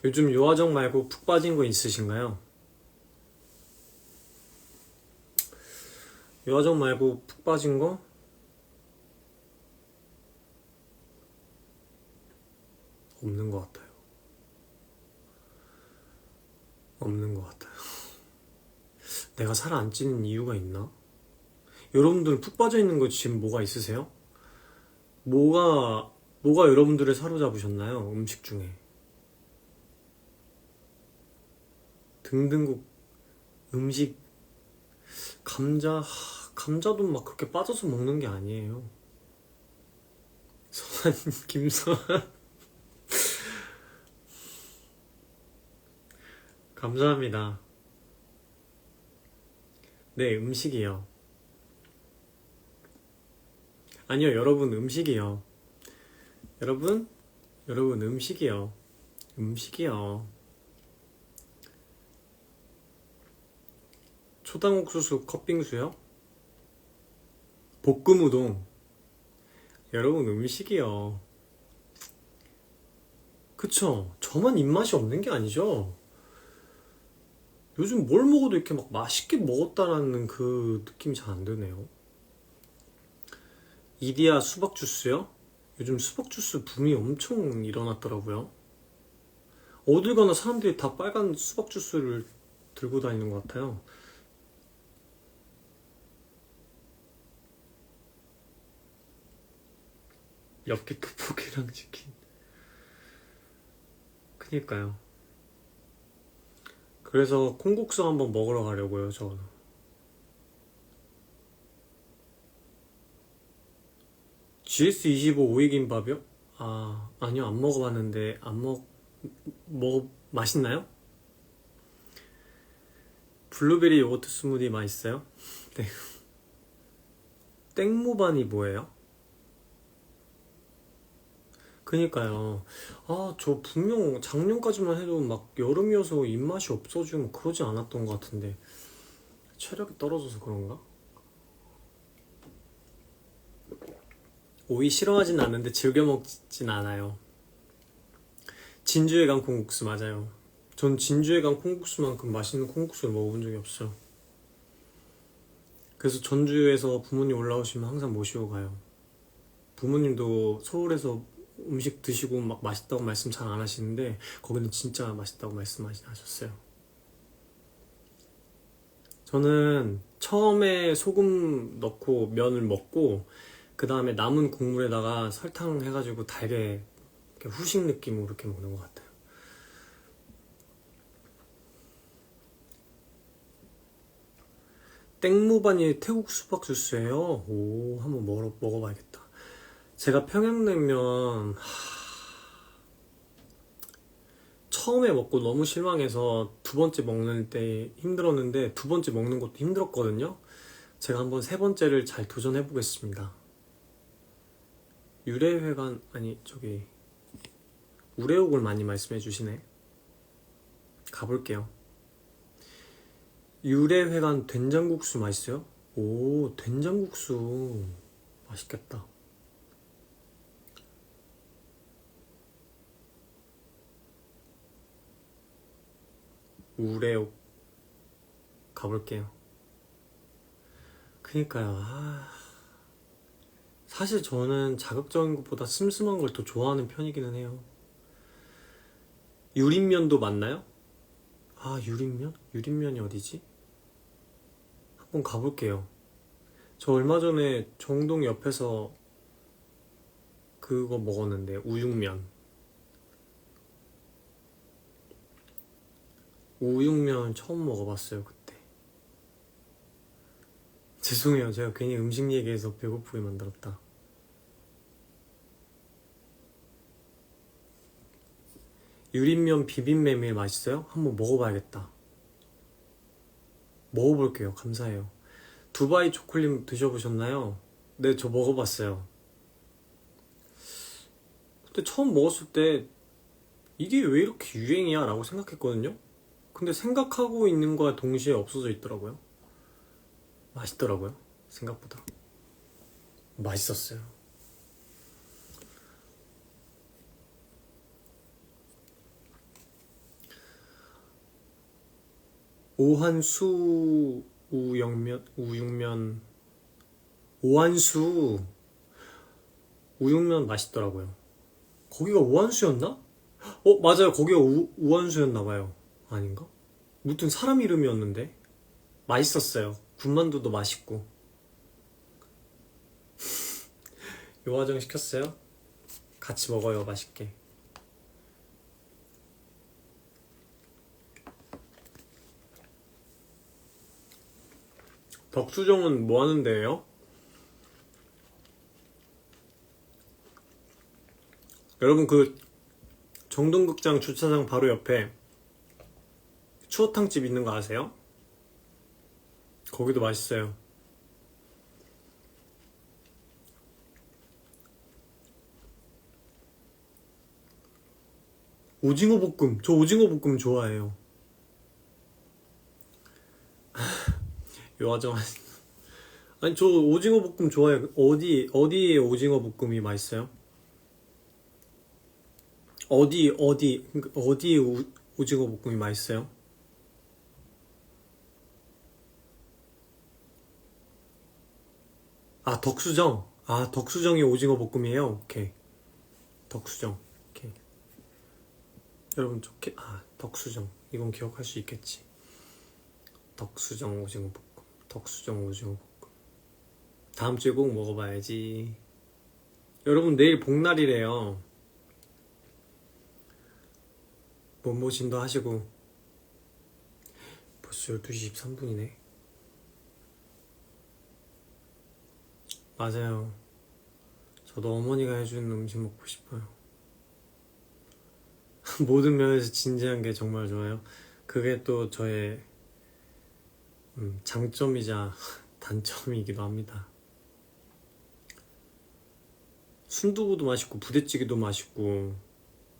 요즘 요아정 말고 푹 빠진 거 있으신가요? 유화정 말고 푹 빠진 거? 없는 것 같아요. 없는 것 같아요. 내가 살 안 찌는 이유가 있나? 여러분들 푹 빠져 있는 거 지금 뭐가 있으세요? 뭐가 여러분들을 사로잡으셨나요? 음식 중에. 등등국 음식 감자도 막 그렇게 빠져서 먹는 게 아니에요. 김서한 감사합니다. 네, 음식이요. 아니요, 여러분 음식이요. 여러분 음식이요. 음식이요. 초당옥수수 컵빙수요? 볶음 우동. 여러분 음식이요. 그쵸? 저만 입맛이 없는 게 아니죠? 요즘 뭘 먹어도 이렇게 막 맛있게 먹었다라는 그 느낌이 잘 안 드네요. 이디야 수박 주스요? 요즘 수박 주스 붐이 엄청 일어났더라고요. 어딜 가나 사람들이 다 빨간 수박 주스를 들고 다니는 것 같아요. 엽기 떡볶이랑 치킨. 그니까요. 그래서 콩국수 한번 먹으러 가려고요, 저는. GS25 오이김밥이요? 아니요, 안 먹어봤는데, 맛있나요? 블루베리 요거트 스무디 맛있어요? 네. 땡무반이 뭐예요? 그니까요. 저 분명 작년까지만 해도 막 여름이어서 입맛이 없어지고 그러지 않았던 것 같은데, 체력이 떨어져서 그런가? 오이 싫어하진 않는데 즐겨 먹진 않아요. 진주에 간 콩국수 맞아요. 전 진주에 간 콩국수만큼 맛있는 콩국수를 먹어본 적이 없어요. 그래서 전주에서 부모님 올라오시면 항상 모시고 가요. 부모님도 서울에서 음식 드시고 막 맛있다고 말씀 잘 안 하시는데 거기는 진짜 맛있다고 말씀하셨어요. 저는 처음에 소금 넣고 면을 먹고 그 다음에 남은 국물에다가 설탕 해가지고 달게 이렇게 후식 느낌으로 이렇게 먹는 것 같아요. 땡무반이 태국 수박 주스예요. 오, 한번 먹어봐야겠다. 제가 평양냉면 처음에 먹고 너무 실망해서 두 번째 먹는 때 힘들었는데 두 번째 먹는 것도 힘들었거든요. 제가 한번 세 번째를 잘 도전해 보겠습니다. 유래회관 아니 저기 우레옥을 많이 말씀해 주시네. 가볼게요. 유래회관 된장국수 맛있어요? 오, 된장국수 맛있겠다. 우레옥 가볼게요. 그니까요. 사실 저는 자극적인 것보다 슴슴한 걸 더 좋아하는 편이기는 해요. 유린면도 맞나요? 유린면? 유린면이 어디지? 한번 가볼게요. 저 얼마 전에 정동 옆에서 그거 먹었는데 우육면. 우육면 처음 먹어봤어요 그때. 죄송해요, 제가 괜히 음식 얘기해서 배고프게 만들었다. 유린면 비빔메밀 맛있어요? 한번 먹어봐야겠다. 먹어볼게요. 감사해요. 두바이 초콜릿 드셔보셨나요? 네, 저 먹어봤어요. 그때 처음 먹었을 때 이게 왜 이렇게 유행이야? 라고 생각했거든요. 근데 생각하고 있는 거와 동시에 없어져 있더라고요. 맛있더라고요. 생각보다. 맛있었어요. 오한수 우육면 오한수 우육면 맛있더라고요. 거기가 오한수였나? 맞아요. 거기가 우한수였나봐요. 아닌가? 무튼 사람 이름이었는데 맛있었어요. 군만두도 맛있고. 요화정 시켰어요? 같이 먹어요. 맛있게. 덕수정은 뭐 하는 데예요? 여러분 그 정동극장 주차장 바로 옆에 추어탕집 있는 거 아세요? 거기도 맛있어요. 오징어 볶음. 저 오징어 볶음 좋아해요. 요아정 아니 저 오징어 볶음 좋아해요. 어디에 오징어 볶음이 맛있어요? 그러니까 어디에 오징어 볶음이 맛있어요? 아 덕수정. 아 덕수정이 오징어 볶음이에요. 오케이. 덕수정. 오케이. 여러분 덕수정. 이건 기억할 수 있겠지. 덕수정 오징어 볶음. 덕수정 오징어 볶음. 다음 주에 꼭 먹어봐야지. 여러분 내일 복날이래요. 몸보신도 하시고. 벌써 12시 13분이네. 맞아요. 저도 어머니가 해주는 음식 먹고 싶어요. 모든 면에서 진지한 게 정말 좋아요. 그게 또 저의 장점이자 단점이기도 합니다. 순두부도 맛있고 부대찌개도 맛있고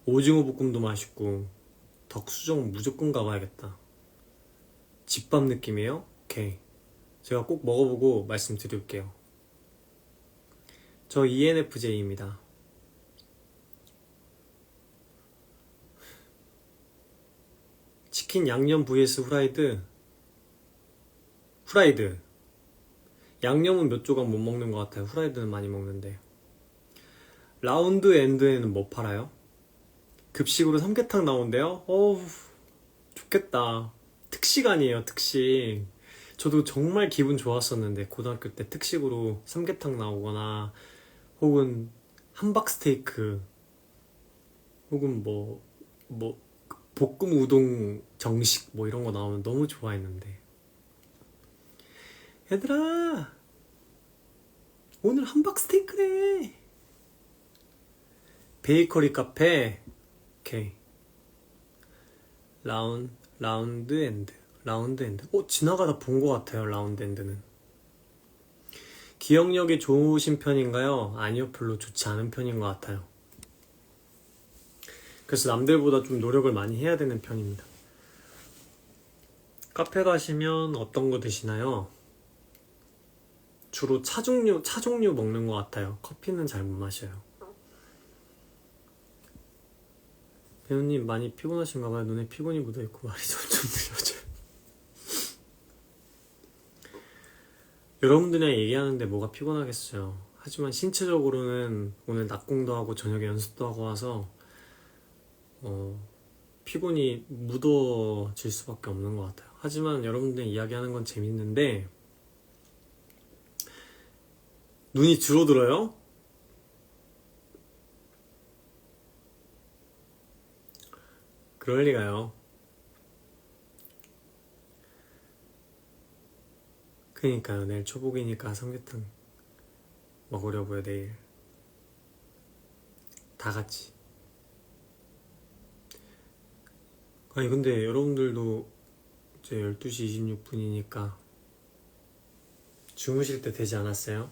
오징어 볶음도 맛있고 덕수정 무조건 가봐야겠다. 집밥 느낌이에요? 오케이. 제가 꼭 먹어보고 말씀드릴게요. 저 ENFJ입니다. 치킨 양념 vs 후라이드. 양념은 몇 조각 못 먹는 것 같아요. 후라이드는 많이 먹는데. 라운드 엔드에는 뭐 팔아요? 급식으로 삼계탕 나온대요? 어우 좋겠다. 특식아니에요 특식. 저도 정말 기분 좋았었는데 고등학교 때 특식으로 삼계탕 나오거나 혹은 함박스테이크 혹은 뭐 볶음 우동 정식 뭐 이런 거 나오면 너무 좋아했는데. 얘들아 오늘 함박스테이크네. 베이커리 카페. 오케이. 라운드 엔드. 지나가다 본 것 같아요. 라운드 엔드는. 기억력이 좋으신 편인가요? 아니요, 별로 좋지 않은 편인 것 같아요. 그래서 남들보다 좀 노력을 많이 해야 되는 편입니다. 카페 가시면 어떤 거 드시나요? 주로 차 종류 먹는 것 같아요. 커피는 잘 못 마셔요. 배우님 많이 피곤하신가봐요. 눈에 피곤이 묻어있고 말이 점점 느려져요. 여러분들이랑 얘기하는데 뭐가 피곤하겠어요. 하지만 신체적으로는 오늘 낮공도 하고 저녁에 연습도 하고 와서 피곤이 묻어질 수밖에 없는 것 같아요. 하지만 여러분들이랑 이야기하는 건 재밌는데 눈이 줄어들어요? 그럴 리가요. 그니까요. 내일 초복이니까 삼계탕 먹으려고요. 내일 다 같이. 아니 근데 여러분들도 이제 12시 26분이니까 주무실 때 되지 않았어요?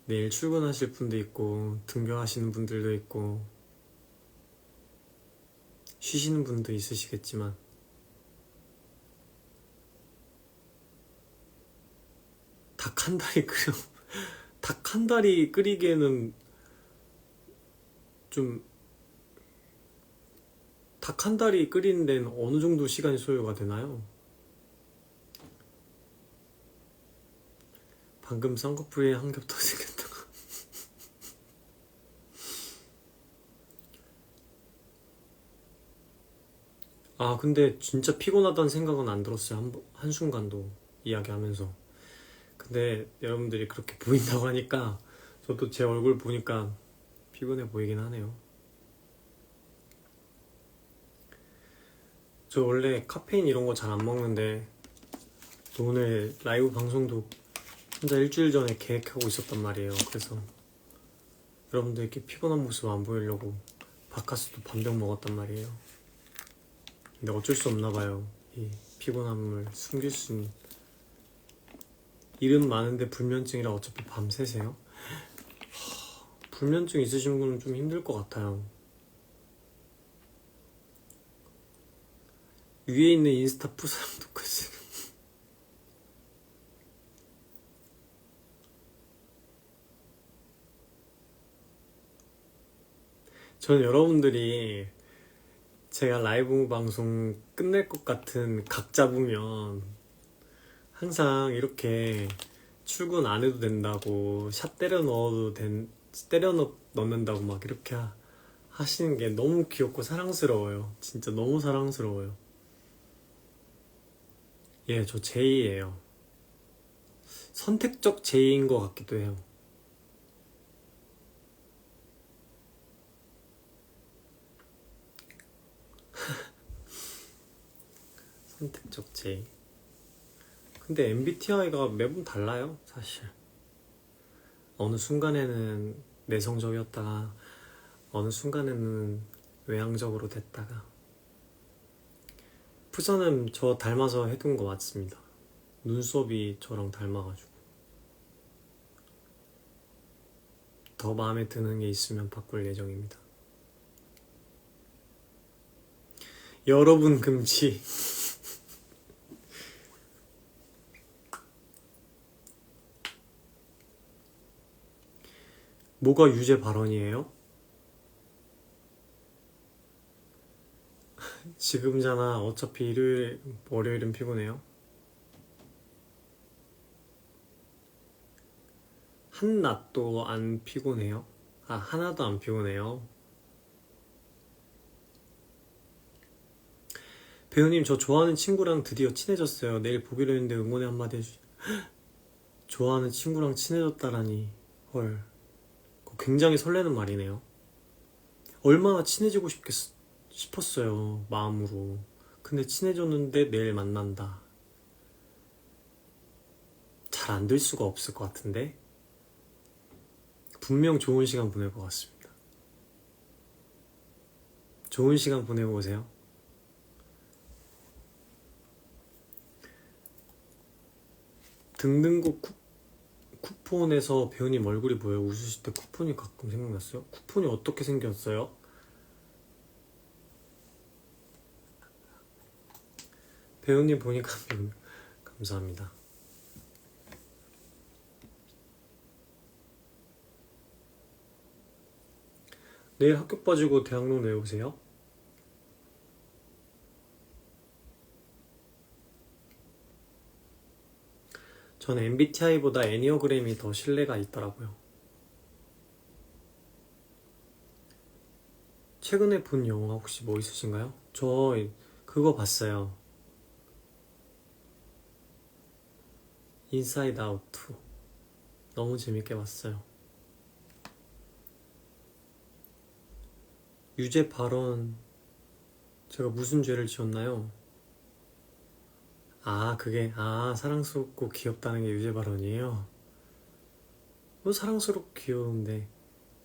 내일 출근하실 분도 있고 등교하시는 분들도 있고 쉬시는 분도 있으시겠지만 닭 한 다리 끓이기에는 좀 닭 한 다리 끓이는 데는 어느 정도 시간이 소요가 되나요? 방금 쌍꺼풀에 한 겹 더 생겼다고. 아 근데 진짜 피곤하다는 생각은 안 들었어요. 한순간도 이야기하면서. 근데 여러분들이 그렇게 보인다고 하니까 저도 제 얼굴 보니까 피곤해 보이긴 하네요. 저 원래 카페인 이런 거 잘 안 먹는데 오늘 라이브 방송도 혼자 일주일 전에 계획하고 있었단 말이에요. 그래서 여러분들께 피곤한 모습 안 보이려고 바카스도 반병 먹었단 말이에요. 근데 어쩔 수 없나 봐요. 이 피곤함을 숨길 수는. 일은 많은데 불면증이라 어차피 밤새세요? 불면증 있으신 분은 좀 힘들 것 같아요. 위에 있는 인스타 푸사랑 똑같이. 저는 여러분들이 제가 라이브 방송 끝낼 것 같은 각 잡으면 항상 이렇게 출근 안 해도 된다고 샷 때려 넣는다고 막 이렇게 하시는 게 너무 귀엽고 사랑스러워요. 진짜 너무 사랑스러워요. 예, 저 제이예요. 선택적 제이인 것 같기도 해요. 선택적 제이. 근데 MBTI가 매번 달라요, 사실. 어느 순간에는 내성적이었다가 어느 순간에는 외향적으로 됐다가. 푸서는 저 닮아서 해둔 거 맞습니다. 눈썹이 저랑 닮아가지고. 더 마음에 드는 게 있으면 바꿀 예정입니다. 여러분 금지. 뭐가 유죄 발언이에요? 지금잖아. 어차피 일요일, 월요일은 피곤해요. 한낮도 안 피곤해요? 아, 하나도 안 피곤해요. 배우님, 저 좋아하는 친구랑 드디어 친해졌어요. 내일 보기로 했는데 응원의 한마디 해주세요. 좋아하는 친구랑 친해졌다라니. 헐. 굉장히 설레는 말이네요. 얼마나 친해지고 싶었어요. 마음으로. 근데 친해졌는데 내일 만난다. 잘 안 될 수가 없을 것 같은데? 분명 좋은 시간 보낼 것 같습니다. 좋은 시간 보내고 오세요. 등등곡 쿠폰에서 배우님 얼굴이 보여요. 웃으실 때 쿠폰이 가끔 생각났어요. 쿠폰이 어떻게 생겼어요? 배우님 보니까 감사합니다. 내일 학교 빠지고 대학로 왜 오세요? 저는 MBTI보다 애니어그램이 더 신뢰가 있더라고요. 최근에 본 영화 혹시 뭐 있으신가요? 저 그거 봤어요. 인사이드 아웃 2. 너무 재밌게 봤어요. 유죄 발언 제가 무슨 죄를 지었나요? 아 그게 사랑스럽고 귀엽다는 게 유죄 발언이에요? 뭐 사랑스럽고 귀여운데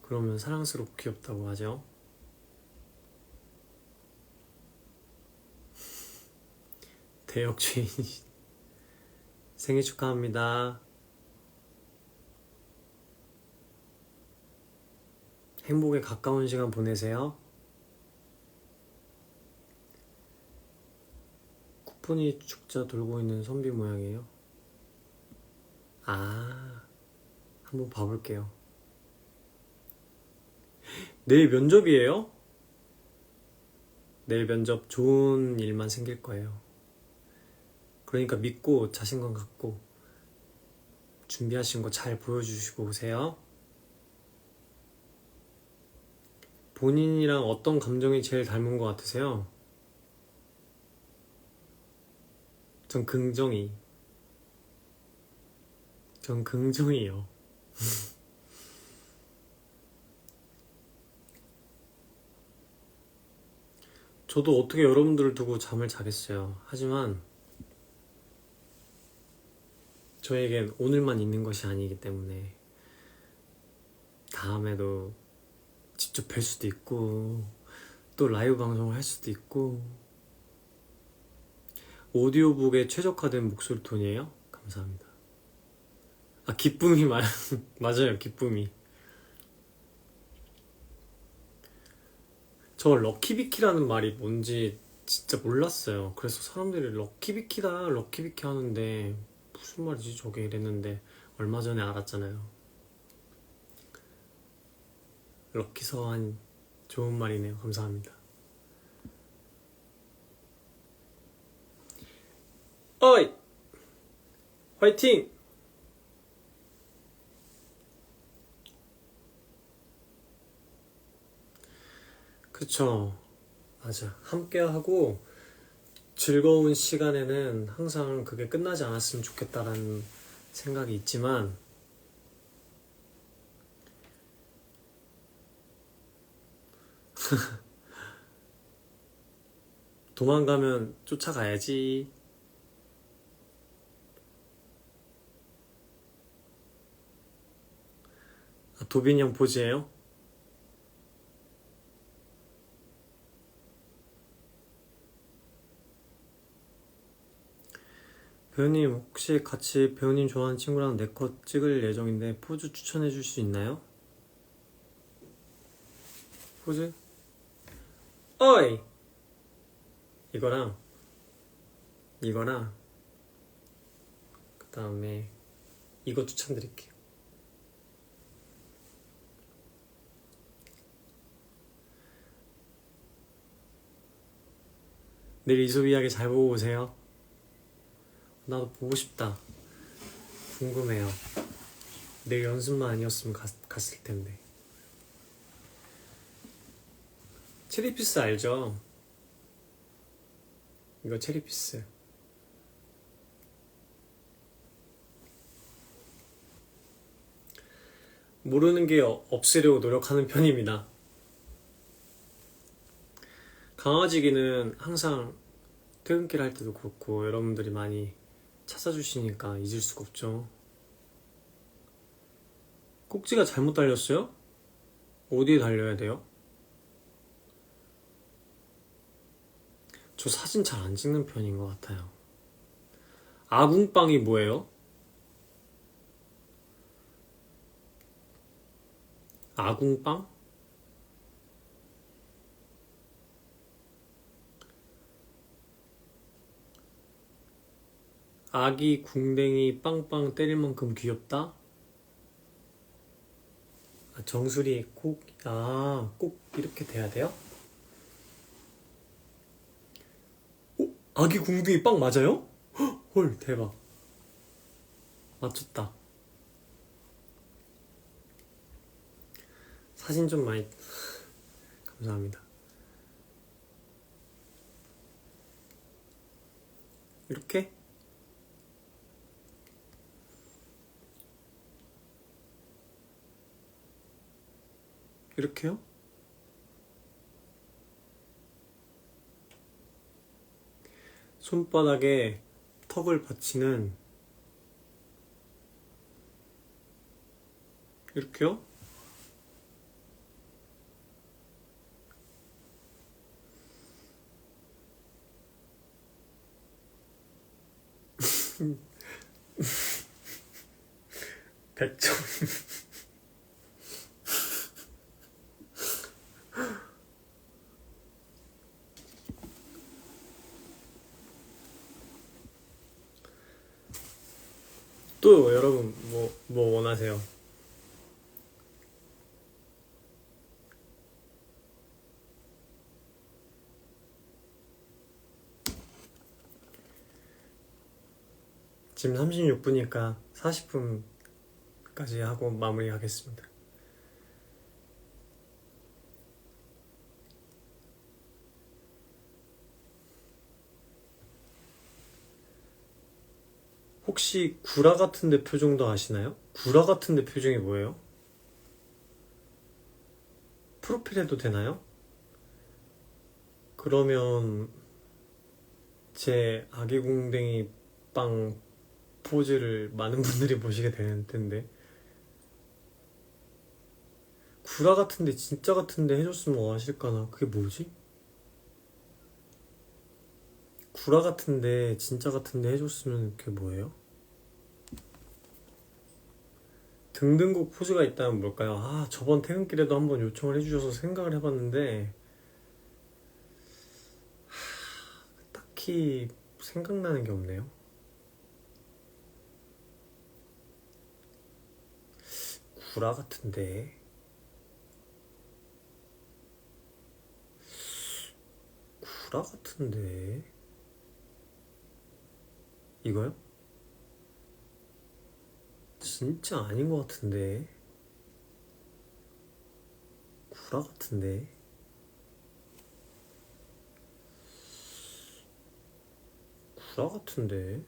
그러면 사랑스럽고 귀엽다고 하죠? 대역죄인. 생일 축하합니다. 행복에 가까운 시간 보내세요. 쿠폰이 축자 돌고 있는 선비 모양이에요. 한번 봐볼게요. 내일 면접이에요? 내일 면접 좋은 일만 생길 거예요. 그러니까 믿고 자신감 갖고 준비하신 거 잘 보여주시고 오세요. 본인이랑 어떤 감정이 제일 닮은 것 같으세요? 전 긍정이. 전 긍정이요. 저도 어떻게 여러분들을 두고 잠을 자겠어요. 하지만 저에겐 오늘만 있는 것이 아니기 때문에 다음에도 직접 뵐 수도 있고 또 라이브 방송을 할 수도 있고. 오디오북에 최적화된 목소리 톤이에요? 감사합니다. 아, 기쁨이 맞아요, 기쁨이. 저 럭키비키라는 말이 뭔지 진짜 몰랐어요. 그래서 사람들이 럭키비키다 럭키비키 하는데 무슨 말이지 저게 이랬는데 얼마 전에 알았잖아요. 럭키서한 좋은 말이네요. 감사합니다. 어이! 화이팅! 그쵸. 맞아. 함께하고 즐거운 시간에는 항상 그게 끝나지 않았으면 좋겠다라는 생각이 있지만 도망가면 쫓아가야지. 아, 도빈이 형 포즈예요? 배우님 혹시 같이 배우님 좋아하는 친구랑 내 컷 찍을 예정인데 포즈 추천해 줄 수 있나요? 포즈? 어이! 이거랑 그 다음에 이거 추천드릴게요. 내일 이소비 이야기 잘 보고 오세요. 나도 보고 싶다. 궁금해요. 내일 연습만 아니었으면 갔을 텐데. 체리피스 알죠? 이거 체리피스. 모르는 게 없으려고 노력하는 편입니다. 강아지기는 항상 퇴근길 할 때도 그렇고 여러분들이 많이 찾아주시니까 잊을 수가 없죠. 꼭지가 잘못 달렸어요? 어디에 달려야 돼요? 저 사진 잘 안 찍는 편인 것 같아요. 아궁빵이 뭐예요? 아궁빵? 아기 궁뎅이 빵빵 때릴 만큼 귀엽다? 아, 정수리 꼭 이렇게 돼야 돼요? 아기 궁둥이 빵 맞아요? 헐 대박. 맞췄다. 사진 좀 많이 감사합니다. 이렇게? 이렇게요? 손바닥에 턱을 받치는 이렇게요? 백점. 또 여러분 뭐 원하세요? 지금 36분이니까 40분 까지 하고 마무리하겠습니다. 혹시 구라 같은데 표정도 아시나요? 구라 같은데 표정이 뭐예요? 프로필 해도 되나요? 그러면 제 아기궁뎅이 빵 포즈를 많은 분들이 보시게 되는 텐데. 구라 같은데 진짜 같은데 해줬으면 뭐 하실까나? 그게 뭐지? 구라 같은데 진짜 같은데 해줬으면 그게 뭐예요? 등등곡 포즈가 있다면 뭘까요? 아, 저번 퇴근길에도 한번 요청을 해주셔서 생각을 해봤는데 딱히 생각나는 게 없네요. 구라 같은데 구라 같은데 이거요? 진짜 아닌 것 같은데 구라 같은데 구라 같은데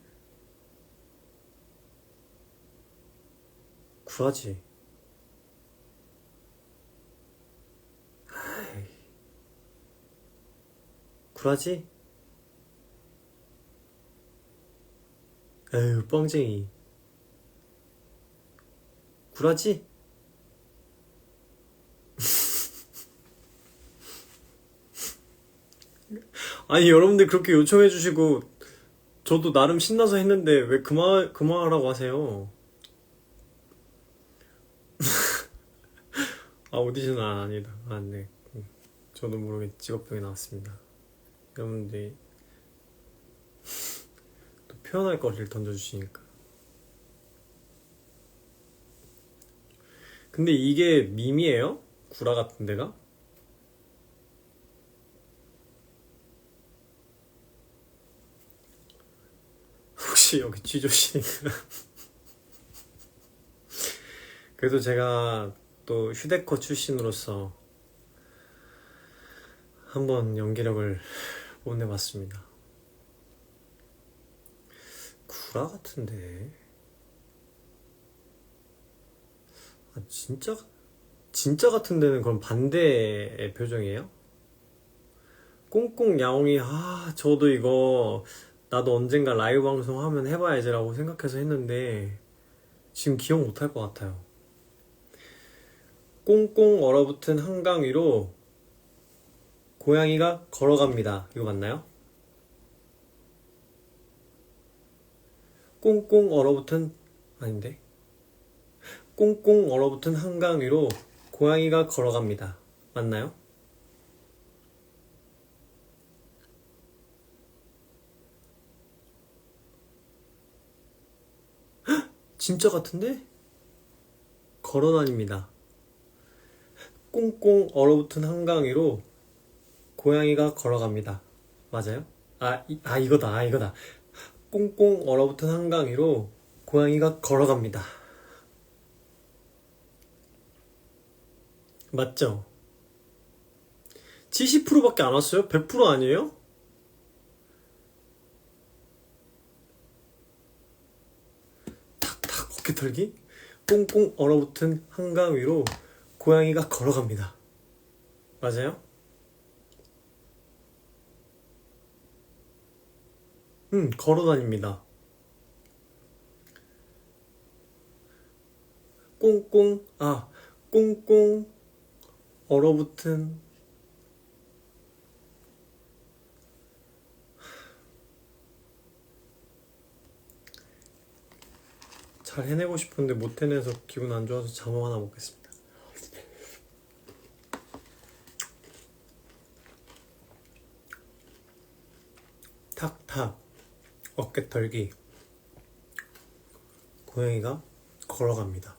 구라지. 아이, 구라지? 에휴 뻥쟁이. 구라지? 아니 여러분들 그렇게 요청해 주시고 저도 나름 신나서 했는데 왜 그만하라고 하세요? 아 오디션 아니다. 아 네. 저도 모르게 직업병이 나왔습니다. 여러분들이 또 표현할 거리를 던져주시니까. 근데 이게 밈이에요? 구라 같은 데가? 혹시 여기 쥐조씨인가? 그래도 제가 또 휴대커 출신으로서 한번 연기력을 뽐내봤습니다. 구라 같은데. 아, 진짜 같은 데는 그럼 반대의 표정이에요? 꽁꽁 야옹이, 아, 저도 이거, 나도 언젠가 라이브 방송 하면 해봐야지라고 생각해서 했는데, 지금 기억 못할 것 같아요. 꽁꽁 얼어붙은 한강 위로 고양이가 걸어갑니다. 이거 맞나요? 꽁꽁 얼어붙은, 아닌데? 꽁꽁 얼어붙은 한강 위로 고양이가 걸어갑니다. 맞나요? 진짜 같은데? 걸어다닙니다. 꽁꽁 얼어붙은 한강 위로 고양이가 걸어갑니다. 맞아요? 이거다. 꽁꽁 얼어붙은 한강 위로 고양이가 걸어갑니다. 맞죠? 70%밖에 안 왔어요? 100% 아니에요? 탁탁 어깨 털기? 꽁꽁 얼어붙은 한강 위로 고양이가 걸어갑니다. 맞아요? 걸어다닙니다. 꽁꽁 얼어붙은 잘 해내고 싶은데 못 해내서 기분 안 좋아서 자몽 하나 먹겠습니다. 탁탁 어깨 털기 고양이가 걸어갑니다.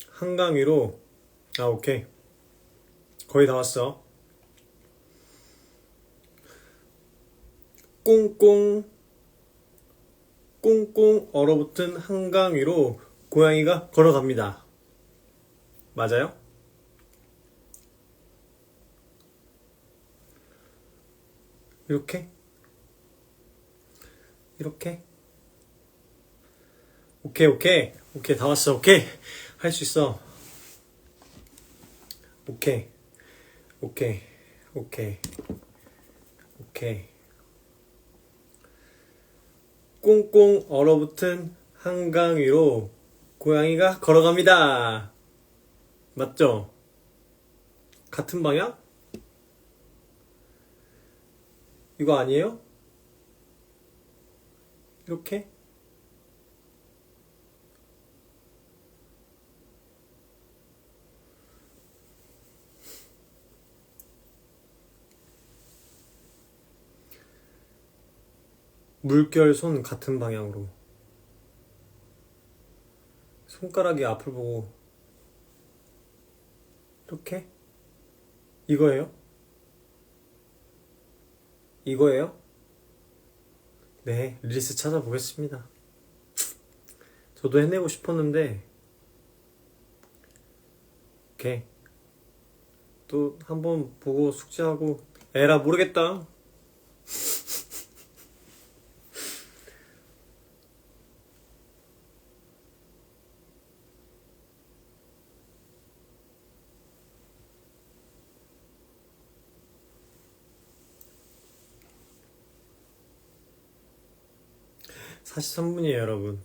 한강 위로 오케이 거의 다 왔어. 꽁꽁 꽁꽁 얼어붙은 한강 위로 고양이가 걸어갑니다. 맞아요? 이렇게? 이렇게? 오케이, 오케이. 오케이, 다 왔어. 오케이. 할 수 있어. 오케이. 오케이. 오케이. 오케이. 꽁꽁 얼어붙은 한강 위로 고양이가 걸어갑니다. 맞죠? 같은 방향? 이거 아니에요? 이렇게? 물결 손 같은 방향으로. 손가락이 앞을 보고 이렇게? 이거예요? 이거예요? 네, 릴스 찾아보겠습니다. 저도 해내고 싶었는데 오케이. 또 한번 보고 숙제하고 에라 모르겠다. (4 3분이에요) 여러분.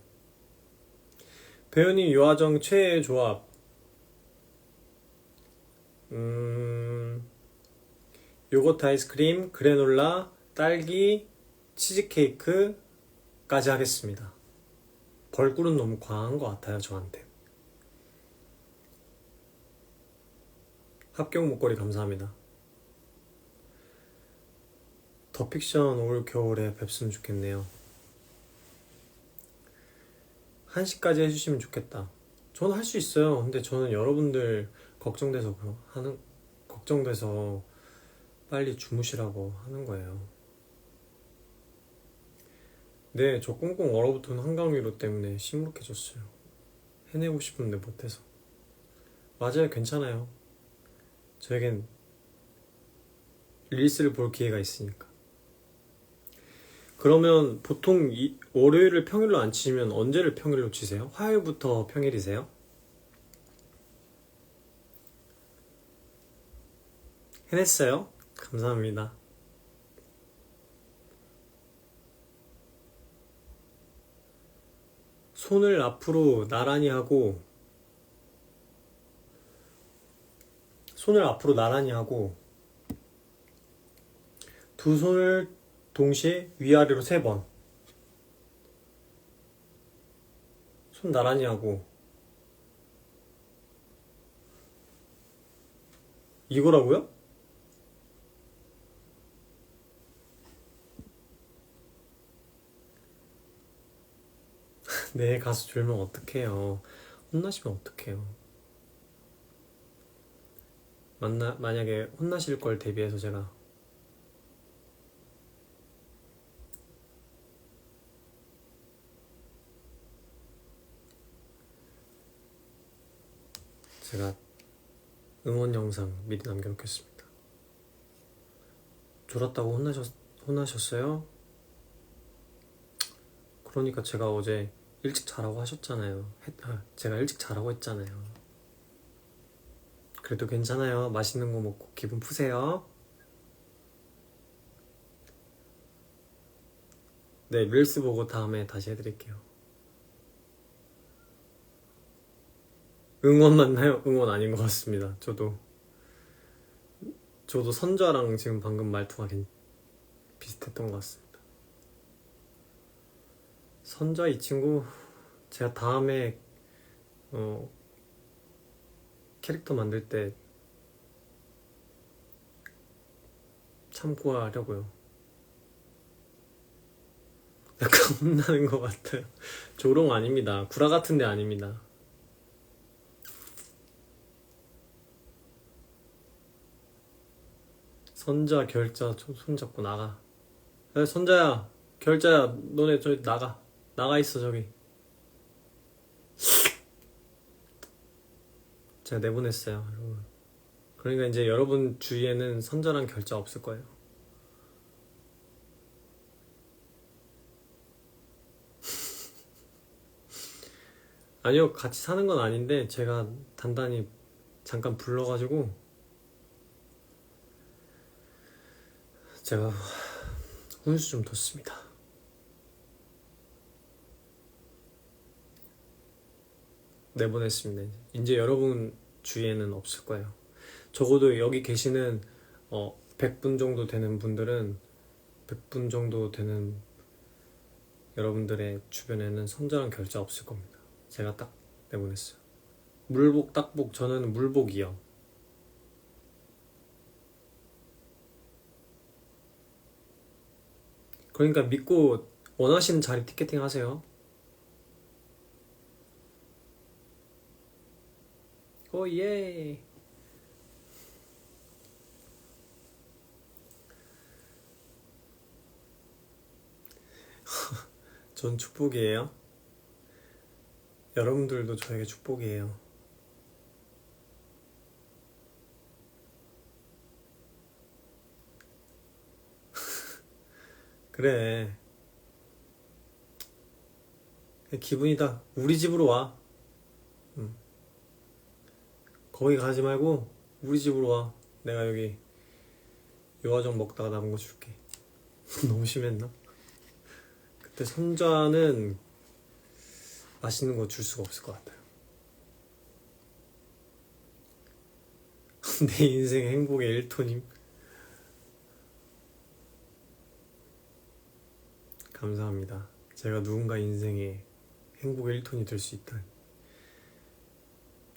배우님 유아정 최애 조합. 요거트 아이스크림, 그래놀라, 딸기, 치즈케이크까지 하겠습니다. 벌꿀은 너무 과한 것 같아요, 저한테. 합격 목걸이 감사합니다. 더 픽션 올 겨울에 뵙으면 좋겠네요. 1시까지 해주시면 좋겠다. 저는 할 수 있어요. 근데 저는 여러분들 걱정돼서 빨리 주무시라고 하는 거예요. 네, 저 꽁꽁 얼어붙은 한강 위로 때문에 시무룩해졌어요. 해내고 싶은데 못해서. 맞아요, 괜찮아요. 저에겐 릴스를 볼 기회가 있으니까. 그러면 보통 월요일을 평일로 안 치시면 언제를 평일로 치세요? 화요일부터 평일이세요? 해냈어요? 감사합니다. 손을 앞으로 나란히 하고 두 손을 동시에 위아래로 3번. 손 나란히 하고. 이거라고요? 네, 가수 졸면 어떡해요. 혼나시면 어떡해요. 만약에 혼나실 걸 대비해서 제가 응원 영상 미리 남겨놓겠습니다. 졸았다고 혼나셨어요? 그러니까 제가 어제 일찍 자라고 하셨잖아요. 제가 일찍 자라고 했잖아요. 그래도 괜찮아요. 맛있는 거 먹고 기분 푸세요. 네, 릴스 보고 다음에 다시 해드릴게요. 응원 맞나요? 응원 아닌 것 같습니다. 저도 선자랑 지금 방금 말투가 비슷했던 것 같습니다. 선자 이 친구 제가 다음에 캐릭터 만들 때 참고하려고요. 약간 혼나는 것 같아요. 조롱 아닙니다. 구라 같은데 아닙니다. 선자 결자 손잡고 나가. 야, 선자야, 결자야, 너네 저기 나가 있어 저기. 제가 내보냈어요, 여러분. 그러니까 이제 여러분 주위에는 선자랑 결자 없을 거예요. 아니요, 같이 사는 건 아닌데 제가 단단히 잠깐 불러가지고 제가 훈수 좀 뒀습니다. 내보냈습니다. 이제 여러분 주위에는 없을 거예요. 적어도 여기 계시는 100분 정도 되는 분들은 100분 정도 되는 여러분들의 주변에는 선자랑 결자 없을 겁니다. 제가 딱 내보냈어요. 물복, 딱복, 저는 물복이요. 그러니까 믿고 원하시는 자리 티켓팅 하세요. 오 예. 전 축복이에요. 여러분들도 저에게 축복이에요. 그래. 기분이다. 우리 집으로 와. 거기 가지 말고 우리 집으로 와. 내가 여기 요화정 먹다가 남은 거 줄게. 너무 심했나? 그때 손자는 맛있는 거 줄 수가 없을 것 같아요. 내 인생 행복의 1톤임. 감사합니다. 제가 누군가 인생의 행복의 1톤이 될 수 있다니.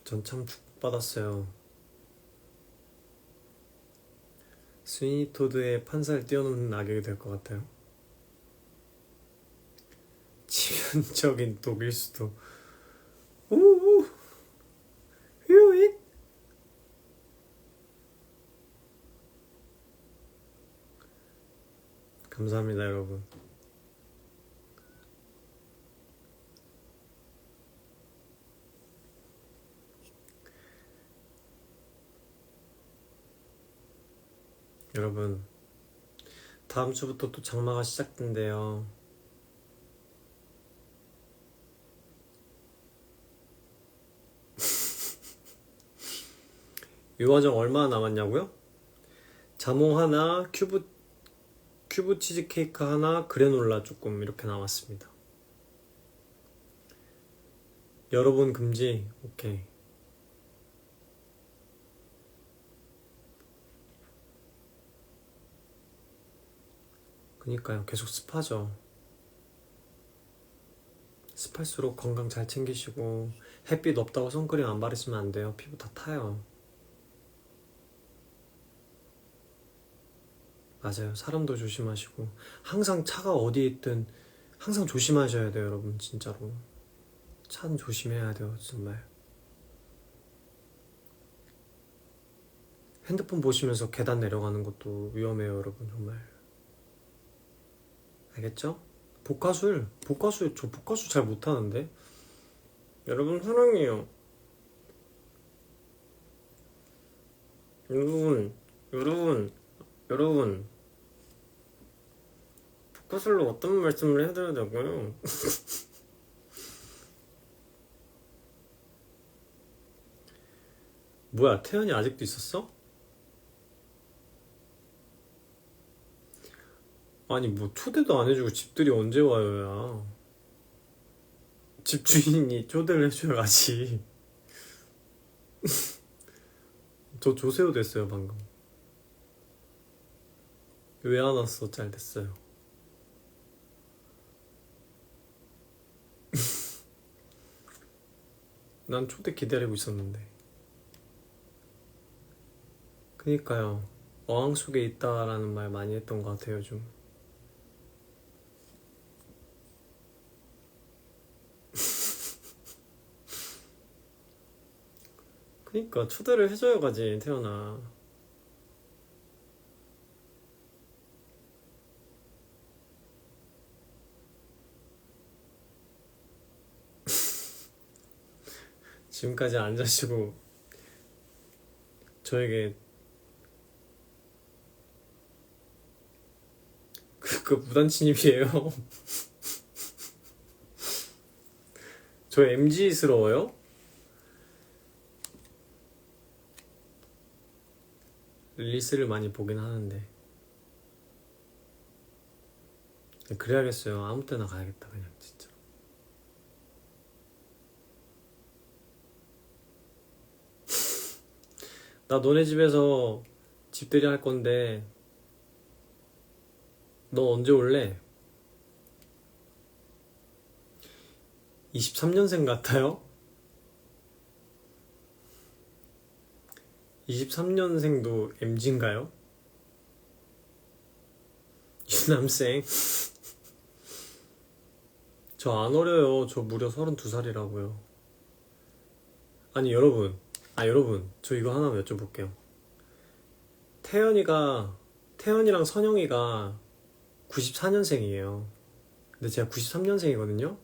전 참 축복받았어요. 스위니 토드의 판사를 뛰어넘는 악역이 될 것 같아요. 치명적인 독일 수도. 우우 휴익. 감사합니다, 여러분. 여러분, 다음 주부터 또 장마가 시작된대요. 유화정 얼마나 남았냐고요? 자몽 하나, 큐브 치즈케이크 하나, 그래놀라 조금 이렇게 남았습니다. 여러분 금지. 오케이. 그니까요, 계속 습하죠. 습할수록 건강 잘 챙기시고, 햇빛 없다고 선크림 안 바르시면 안 돼요. 피부 다 타요. 맞아요. 사람도 조심하시고, 항상 차가 어디에 있든 항상 조심하셔야 돼요, 여러분. 진짜로. 차는 조심해야 돼요, 정말. 핸드폰 보시면서 계단 내려가는 것도 위험해요, 여러분. 정말. 알겠죠? 저 복화술 잘 못하는데. 여러분 사랑해요. 여러분 복화술로 어떤 말씀을 해드려야 될까요? 뭐야, 태연이 아직도 있었어? 아니 뭐 초대도 안 해주고 집들이 언제 와요, 야. 집주인이 초대를 해줘야 가지. 저 조세호 됐어요 방금. 왜 안 왔어? 잘 됐어요. 난 초대 기다리고 있었는데. 그니까요, 어항 속에 있다라는 말 많이 했던 것 같아요 요즘. 그니까 초대를 해줘야 가지, 태연아. 지금까지 안 자시고 저에게 그 무단 침입이에요. 저 MG스러워요? 릴리스를 많이 보긴 하는데 그래야겠어요. 아무 때나 가야겠다 그냥 진짜. 나 너네 집에서 집들이 할 건데 너 언제 올래? 23년생 같아요? 23년생도 MG인가요? 유남생? 저 안 어려요. 저 무려 32살이라고요. 아니 여러분 저 이거 하나만 여쭤볼게요. 태연이랑 선영이가 94년생이에요. 근데 제가 93년생이거든요.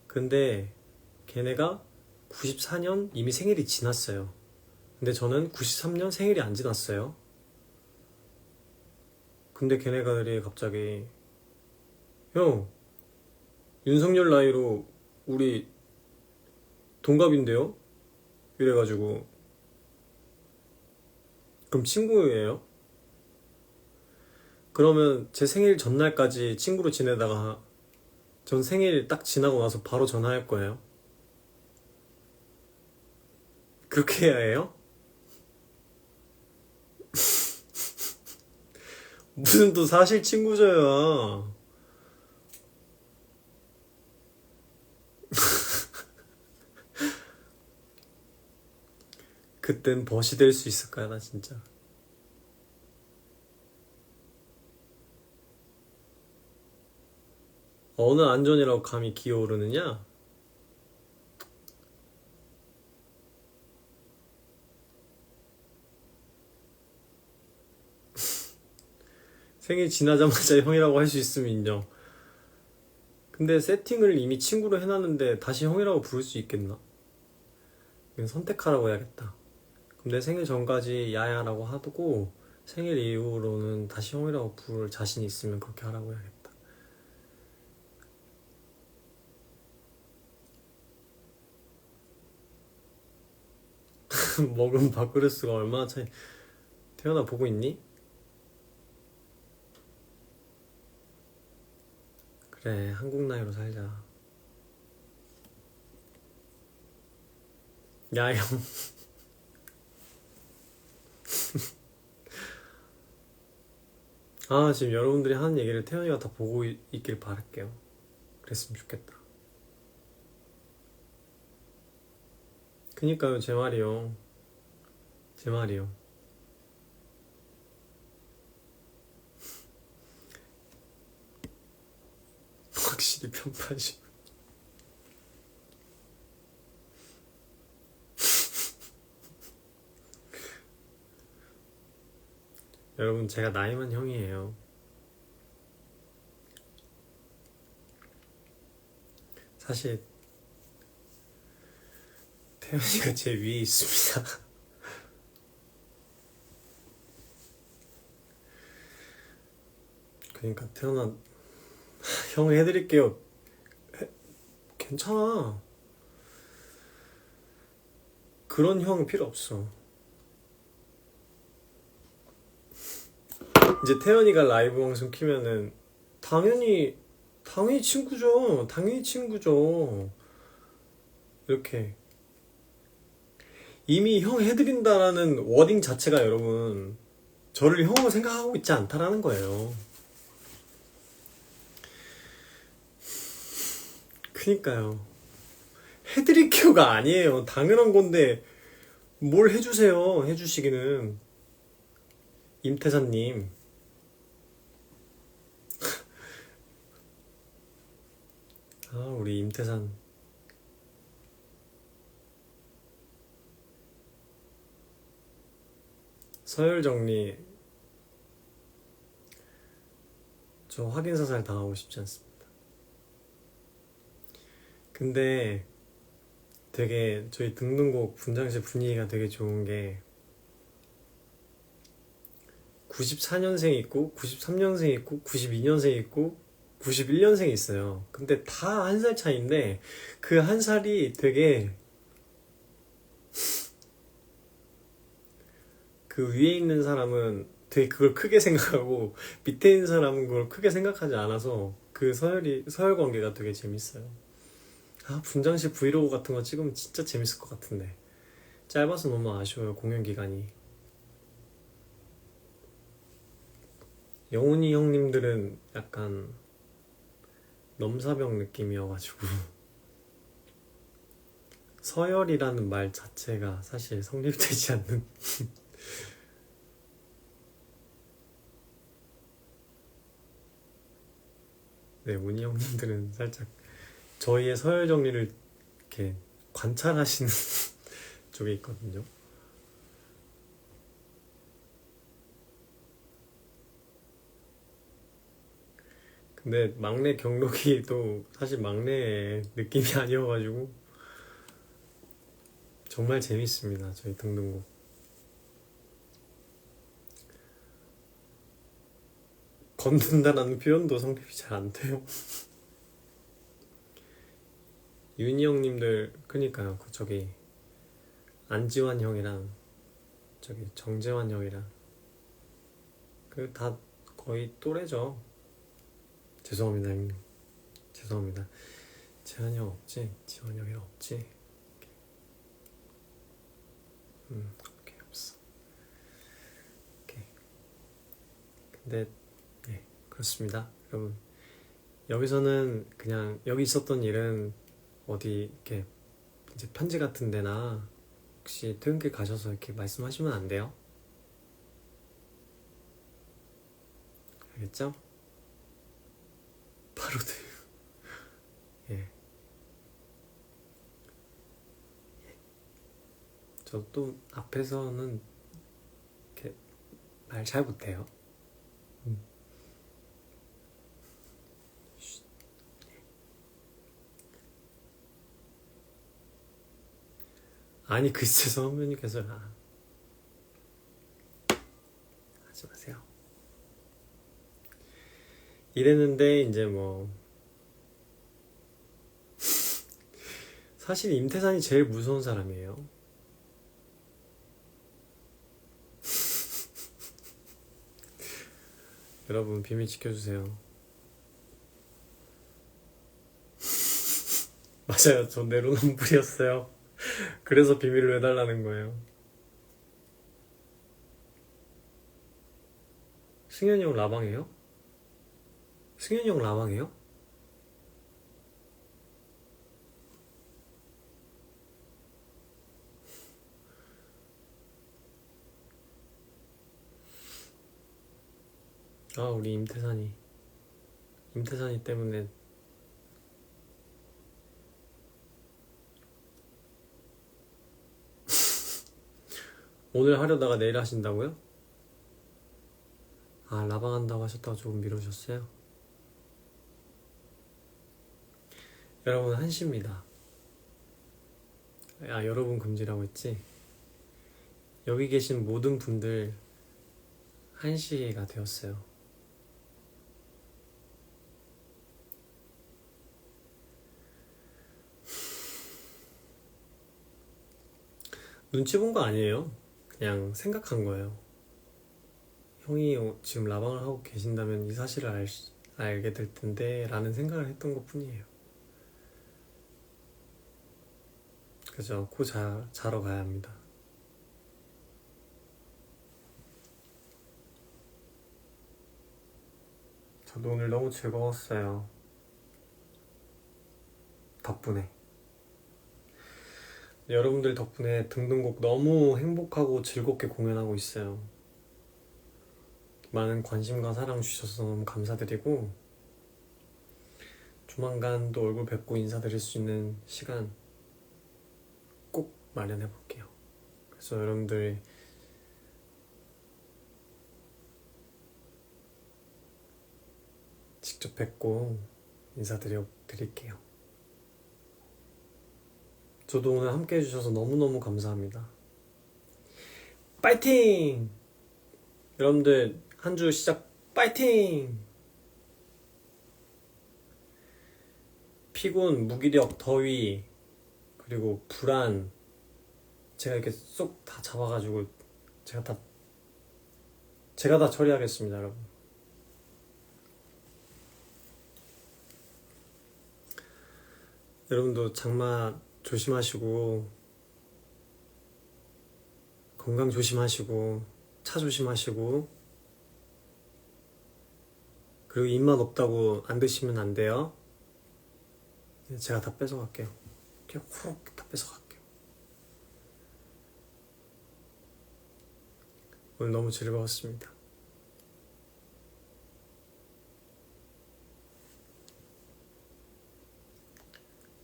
근데 걔네가 94년 이미 생일이 지났어요. 근데 저는 93년 생일이 안 지났어요. 근데 걔네가들이 갑자기 형 윤석열 나이로 우리 동갑인데요? 이래가지고 그럼 친구예요? 그러면 제 생일 전날까지 친구로 지내다가 전 생일 딱 지나고 나서 바로 전화할 거예요? 그렇게 해야 해요? 무슨 또 사실 친구죠요. 그땐 벗이 될 수 있을까요, 나 진짜. 어느 안전이라고 감히 기어오르느냐? 생일 지나자마자 형이라고 할 수 있으면 인정. 근데 세팅을 이미 친구로 해놨는데 다시 형이라고 부를 수 있겠나? 이건 선택하라고 해야겠다. 그럼 내 생일 전까지 야야라고 하고 생일 이후로는 다시 형이라고 부를 자신이 있으면 그렇게 하라고 해야겠다. 먹은 밥그릇수가 얼마나 차이. 태연아 보고 있니? 그래 한국 나이로 살자. 야 형. 아 지금 여러분들이 하는 얘기를 태연이가 다 보고 있길 바랄게요. 그랬으면 좋겠다. 그니까요 제 말이요. 제 말이요. 확실히 편파지. 여러분 제가 나이만 형이에요. 사실 태연이가 제 위에 있습니다. 그러니까 태연아 형 해드릴게요. 괜찮아. 그런 형 필요 없어. 이제 태연이가 라이브 방송 키면은 당연히 친구죠. 당연히 친구죠. 이렇게 이미 형 해드린다라는 워딩 자체가 여러분 저를 형으로 생각하고 있지 않다라는 거예요. 그니까요. 해드릴게요가 아니에요. 당연한 건데 뭘 해주세요. 해주시기는. 임태사님 아 우리 임태산 서열정리 저 확인사살 당하고 싶지 않습니다. 근데 되게 저희 등등곡 분장실 분위기가 되게 좋은 게 94년생 있고 93년생 있고 92년생 있고 91년생이 있어요. 근데 다 한 살 차이인데 그 한 살이 되게 그 위에 있는 사람은 되게 그걸 크게 생각하고 밑에 있는 사람은 그걸 크게 생각하지 않아서 그 서열 관계가 되게 재밌어요. 아, 분장실 브이로그 같은 거 찍으면 진짜 재밌을 것 같은데 짧아서 너무 아쉬워요. 공연 기간이. 영훈이 형님들은 약간 넘사벽 느낌이어가지고 서열이라는 말 자체가 사실 성립되지 않는 네, 운이 형님들은 살짝 저희의 서열 정리를 이렇게 관찰하시는 쪽에 있거든요. 근데 막내 경록이도 사실 막내의 느낌이 아니어가지고 정말 재밌습니다. 저희 등등곡. 건든다라는 표현도 성립이 잘 안 돼요. 윤희 형님들, 그니까요. 저기 안지환 형이랑 저기 정재환 형이랑 그 다 거의 또래죠. 죄송합니다 형님. 죄송합니다. 재환이 형 없지? 지환이 형이랑 없지? 오케이 없어. 오케이. 근데 네 그렇습니다. 여러분 여기서는 그냥 여기 있었던 일은 어디 이렇게 이제 편지 같은 데나 혹시 퇴근길 가셔서 이렇게 말씀하시면 안 돼요? 알겠죠? 바로드. 예. 저 또 앞에서는 이렇게 말 잘 못해요. 아니 글쎄 선배님께서 하지 마세요. 이랬는데 이제 뭐 사실 임태산이 제일 무서운 사람이에요. 여러분 비밀 지켜주세요. 맞아요. 저 내로남불이었어요. 그래서 비밀을 해달라는 거예요. 승현이 형 라방이에요? 승현이 형 라방이에요? 아 우리 임태산이 때문에 오늘 하려다가 내일 하신다고요? 아 라방 한다고 하셨다가 조금 미루셨어요? 여러분 1시입니다. 아 여러분 금지라고 했지? 여기 계신 모든 분들 1시가 되었어요. 눈치 본 거 아니에요. 그냥 생각한 거예요. 형이 지금 라방을 하고 계신다면 이 사실을 알게 될 텐데 라는 생각을 했던 것 뿐이에요. 그죠? 코 자러 가야 합니다. 저도 오늘 너무 즐거웠어요. 덕분에. 여러분들 덕분에 등등곡 너무 행복하고 즐겁게 공연하고 있어요. 많은 관심과 사랑 주셔서 너무 감사드리고 조만간 또 얼굴 뵙고 인사드릴 수 있는 시간 꼭 마련해 볼게요. 그래서 여러분들 직접 뵙고 인사드릴게요. 저도 오늘 함께 해주셔서 너무너무 감사합니다. 파이팅! 여러분들 한 주 시작 파이팅! 피곤, 무기력, 더위, 그리고 불안, 제가 이렇게 쏙 다 잡아가지고 제가 다 처리하겠습니다, 여러분. 여러분도 장마 조심하시고, 건강 조심하시고, 차 조심하시고, 그리고 입맛 없다고 안 드시면 안 돼요. 제가 다 뺏어갈게요. 그냥 후룩 다 뺏어갈게요. 오늘 너무 즐거웠습니다.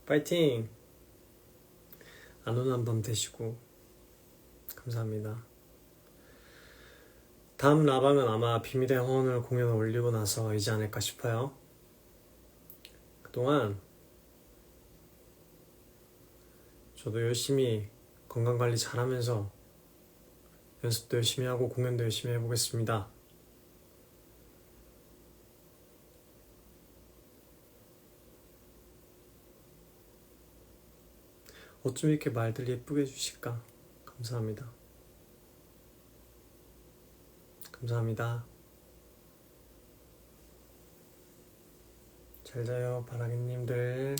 파이팅! 안 오는 밤 되시고 감사합니다. 다음 라방은 아마 비밀의 허언을 공연을 올리고 나서이지 않을까 싶어요. 그동안 저도 열심히 건강관리 잘하면서 연습도 열심히 하고 공연도 열심히 해보겠습니다. 어쩜 이렇게 말들 예쁘게 해주실까? 감사합니다. 감사합니다. 잘 자요, 바라기님들.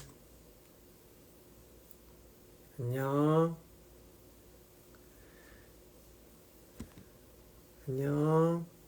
안녕. 안녕.